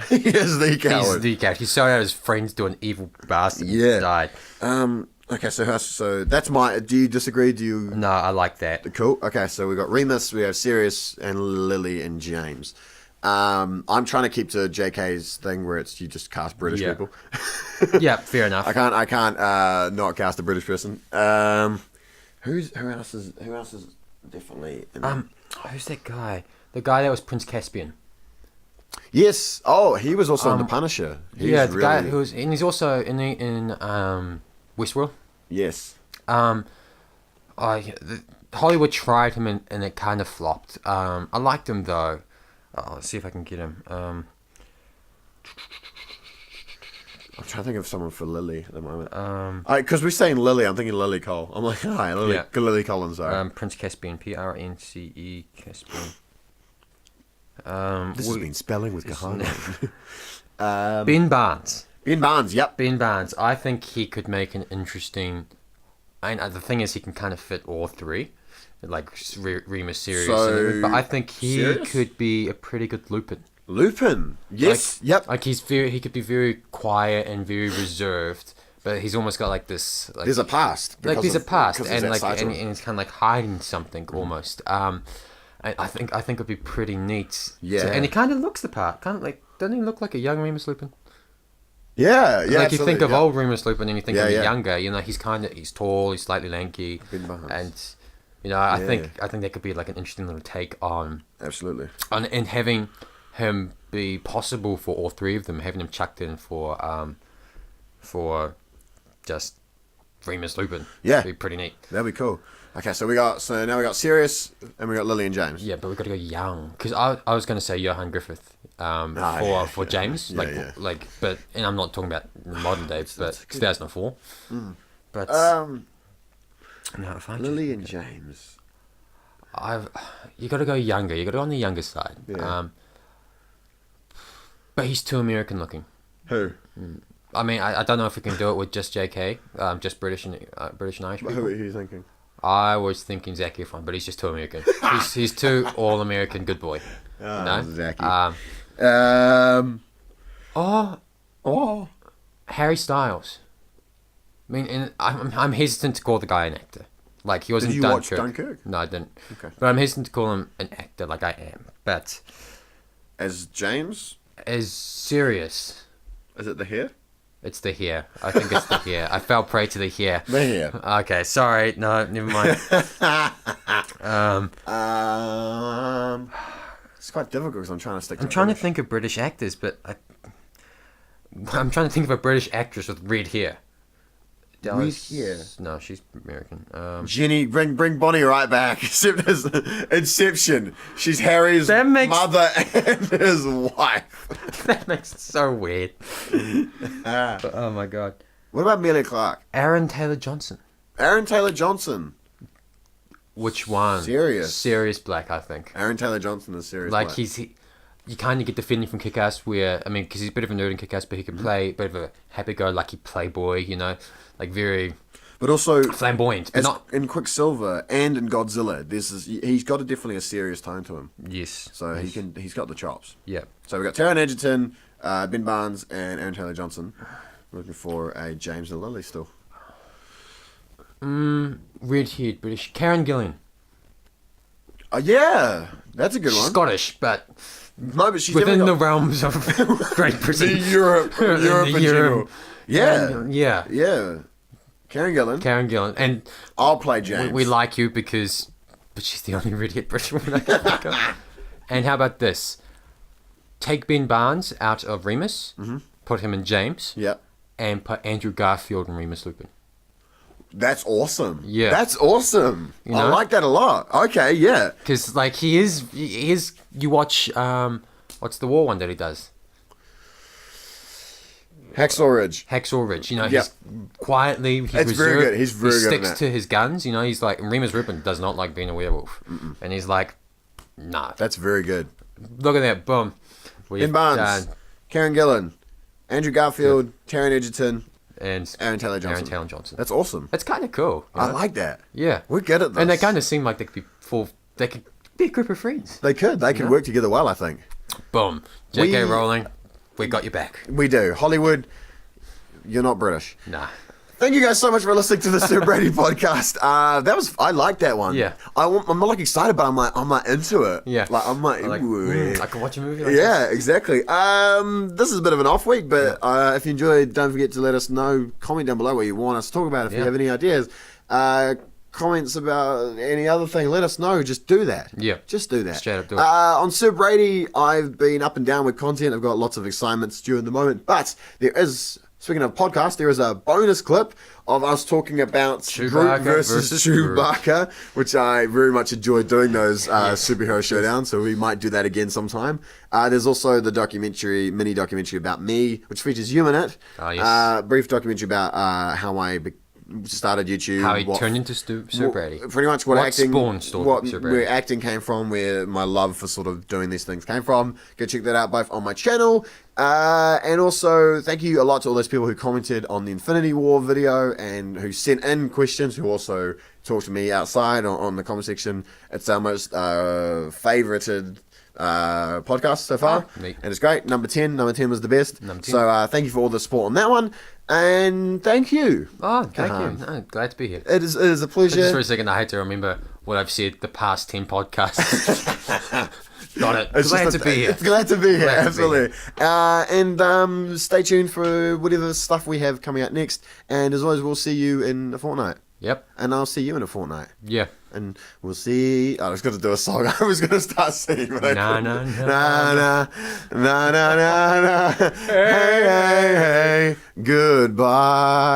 He is the coward. He's the coward. He saw out his friends doing evil bastard and died. Okay, so that's my... Do you disagree? Do you... No, I like that. Cool. Okay, so we've got Remus, we have Sirius, and Lily and James. I'm trying to keep to JK's thing where it's you just cast British people. Yeah, fair enough. I can't not cast a British person. Who else is definitely in that? Who's that guy? The guy that was Prince Caspian. Yes. Oh, he was also in The Punisher. Guy who was, and he's also in Westworld. Yes. Hollywood tried him and it kind of flopped. I liked him though. Let's see if I can get him. I'm trying to think of someone for Lily at the moment. Because we're saying Lily, I'm thinking Lily Cole. I'm like, hi, Lily Collins. Sorry. Prince Caspian, Prince Caspian. This has been spelling with Cahan. Ben Barnes. Ben Barnes, yep. Ben Barnes. I think he could make an interesting... And the thing is, he can kind of fit all three. Like Remus, Sirius. But I think he could be a pretty good Lupin. Lupin? Yes, yep. Like he could be very quiet and very reserved. But he's almost got like this... Like, there's a past. There's a past. And he's kind of like hiding something almost. I think it'd be pretty neat. Yeah. And he kind of looks the part. Kind of like... Doesn't he look like a young Remus Lupin? Yeah. Like you think of old Remus Lupin and you think of him younger. He's tall, he's slightly lanky, and I think that could be like an interesting little take on and having him be possible for all three of them, having him chucked in for just Remus Lupin. Yeah, that'd be pretty neat. That'd be cool. Okay, so now we got Sirius and we got Lily and James. Yeah, but we got to go young because I was going to say Johan Griffith for James, but and I'm not talking about modern day, but 2004. But No, if I Lily and James. you got to go younger. You got to go on the younger side. Yeah. But he's too American looking. Who? I mean, I don't know if we can do it with just JK, just British and Irish people. Who are you thinking? I was thinking Zac Efron, but he's just too American. he's too all American good boy. No? Zachy. Harry Styles. I mean, and I'm hesitant to call the guy an actor. Like he wasn't. Did you watch Dunkirk? No, I didn't. Okay. But I'm hesitant to call him an actor, like I am. But As James? as serious, Is it the hair? it's the hair. I think it's the hair. I fell prey to the hair. The hair. Okay, sorry. No, never mind. It's quite difficult because I'm trying to stick to I'm trying to British. think of British actors, but I'm trying to think of a British actress with red hair. Red hair? No, she's American. Jenny, bring Bonnie right back. Except as Inception. She's Harry's That makes- mother and his wife. That makes it so weird. But, oh my god. What about Amelia Clark? Aaron Taylor Johnson. Aaron Taylor Johnson. Which one? Sirius. Sirius Black, I think. Aaron Taylor Johnson is serious. Like you kind of get the feeling from Kick-Ass where, I mean, because he's a bit of a nerd in Kick-Ass, but he can play a bit of a happy-go-lucky playboy, you know, like very but also flamboyant, but as not. in Quicksilver and in Godzilla, he's got definitely a serious tone to him. Yes. So he's got the chops. Yeah. So we've got Taron Egerton, Ben Barnes, and Aaron Taylor Johnson. We're looking for a James and Lily still. Red-haired British. Karen Gillan. Yeah, that's a good one. Scottish, but No, but she's within the definitely realms of Great got Britain. the Europe in general. Yeah, Yeah. yeah. Karen Gillan. Karen Gillan. And I'll play James. we like you because... But she's the only red-haired British woman I can think of. And how about this? Take Ben Barnes out of Remus, put him in James, Yeah. and put Andrew Garfield in Remus Lupin. That's awesome. Yeah. That's awesome. You I know? like that a lot. Okay, yeah. Because, like, he is... You watch... what's the war one that he does? Hacksaw Ridge. Hacksaw Ridge. You know, Yeah. he's quietly... He's It's very reserved, good. He's very he good at sticks that. to his guns. You know, he's like... Remus Lupin does not like being a werewolf. And he's like, nah. That's very good. Look at that. Boom. Ben Barnes, Karen Gillan, Andrew Garfield, Taron Egerton, And Aaron Taylor Johnson. Aaron Taylor Johnson. That's awesome. It's kind of cool. You I know? like that. Yeah. We're good at this. And they kind of seem like they could be full... They could be a group of friends. They could work together well, I think. Boom. J.K. We- Rowling, we got you back. We do. Hollywood, you're not British. Nah. Thank you guys so much for listening to the Sir Brady podcast. I like that one. Yeah. I'm not like excited, but I'm like into it. Yeah. Like I'm like, ooh, I could watch a movie like yeah, exactly. This is a bit of an off week, but if you enjoyed, don't forget to let us know. Comment down below what you want us to talk about. If you have any ideas, comments about any other thing, let us know. Just do that. Yeah. Just do that. Straight up do it. On Sir Brady, I've been up and down with content. I've got lots of excitements during the moment, but there is. Speaking of podcast, there is a bonus clip of us talking about Chewbacca Groot versus versus Chewbacca, which I very much enjoyed doing those superhero showdowns, so we might do that again sometime. There's also the mini documentary about me, which features you in it. Oh, yes. Brief documentary about how I started YouTube. How he turned into Sir Brady. Pretty much what acting, spawned Sir Brady. where acting came from, where my love for sort of doing these things came from. Go check that out both on my channel. And also, thank you a lot to all those people who commented on the Infinity War video and who sent in questions, who also talked to me outside on the comment section. It's our most favorited podcast so far, neat. and it's great. Number 10 was the best. Number 10. So thank you for all the support on that one, and thank you. Oh, thank Cahan. you. No, glad to be here. It is a pleasure. Just for a second, I had to remember what I've said the past 10 podcasts. Got it. It's Glad just to be here. It's glad to be here, Glad to be absolutely. And stay tuned for whatever stuff we have coming out next. And as always, we'll see you in a fortnight. Yep. And I'll see you in a fortnight. Yeah. And we'll see. I was going to do a song. I was going to start singing, but I Na, couldn't. na, na. Na na na na na. Hey hey hey. Goodbye.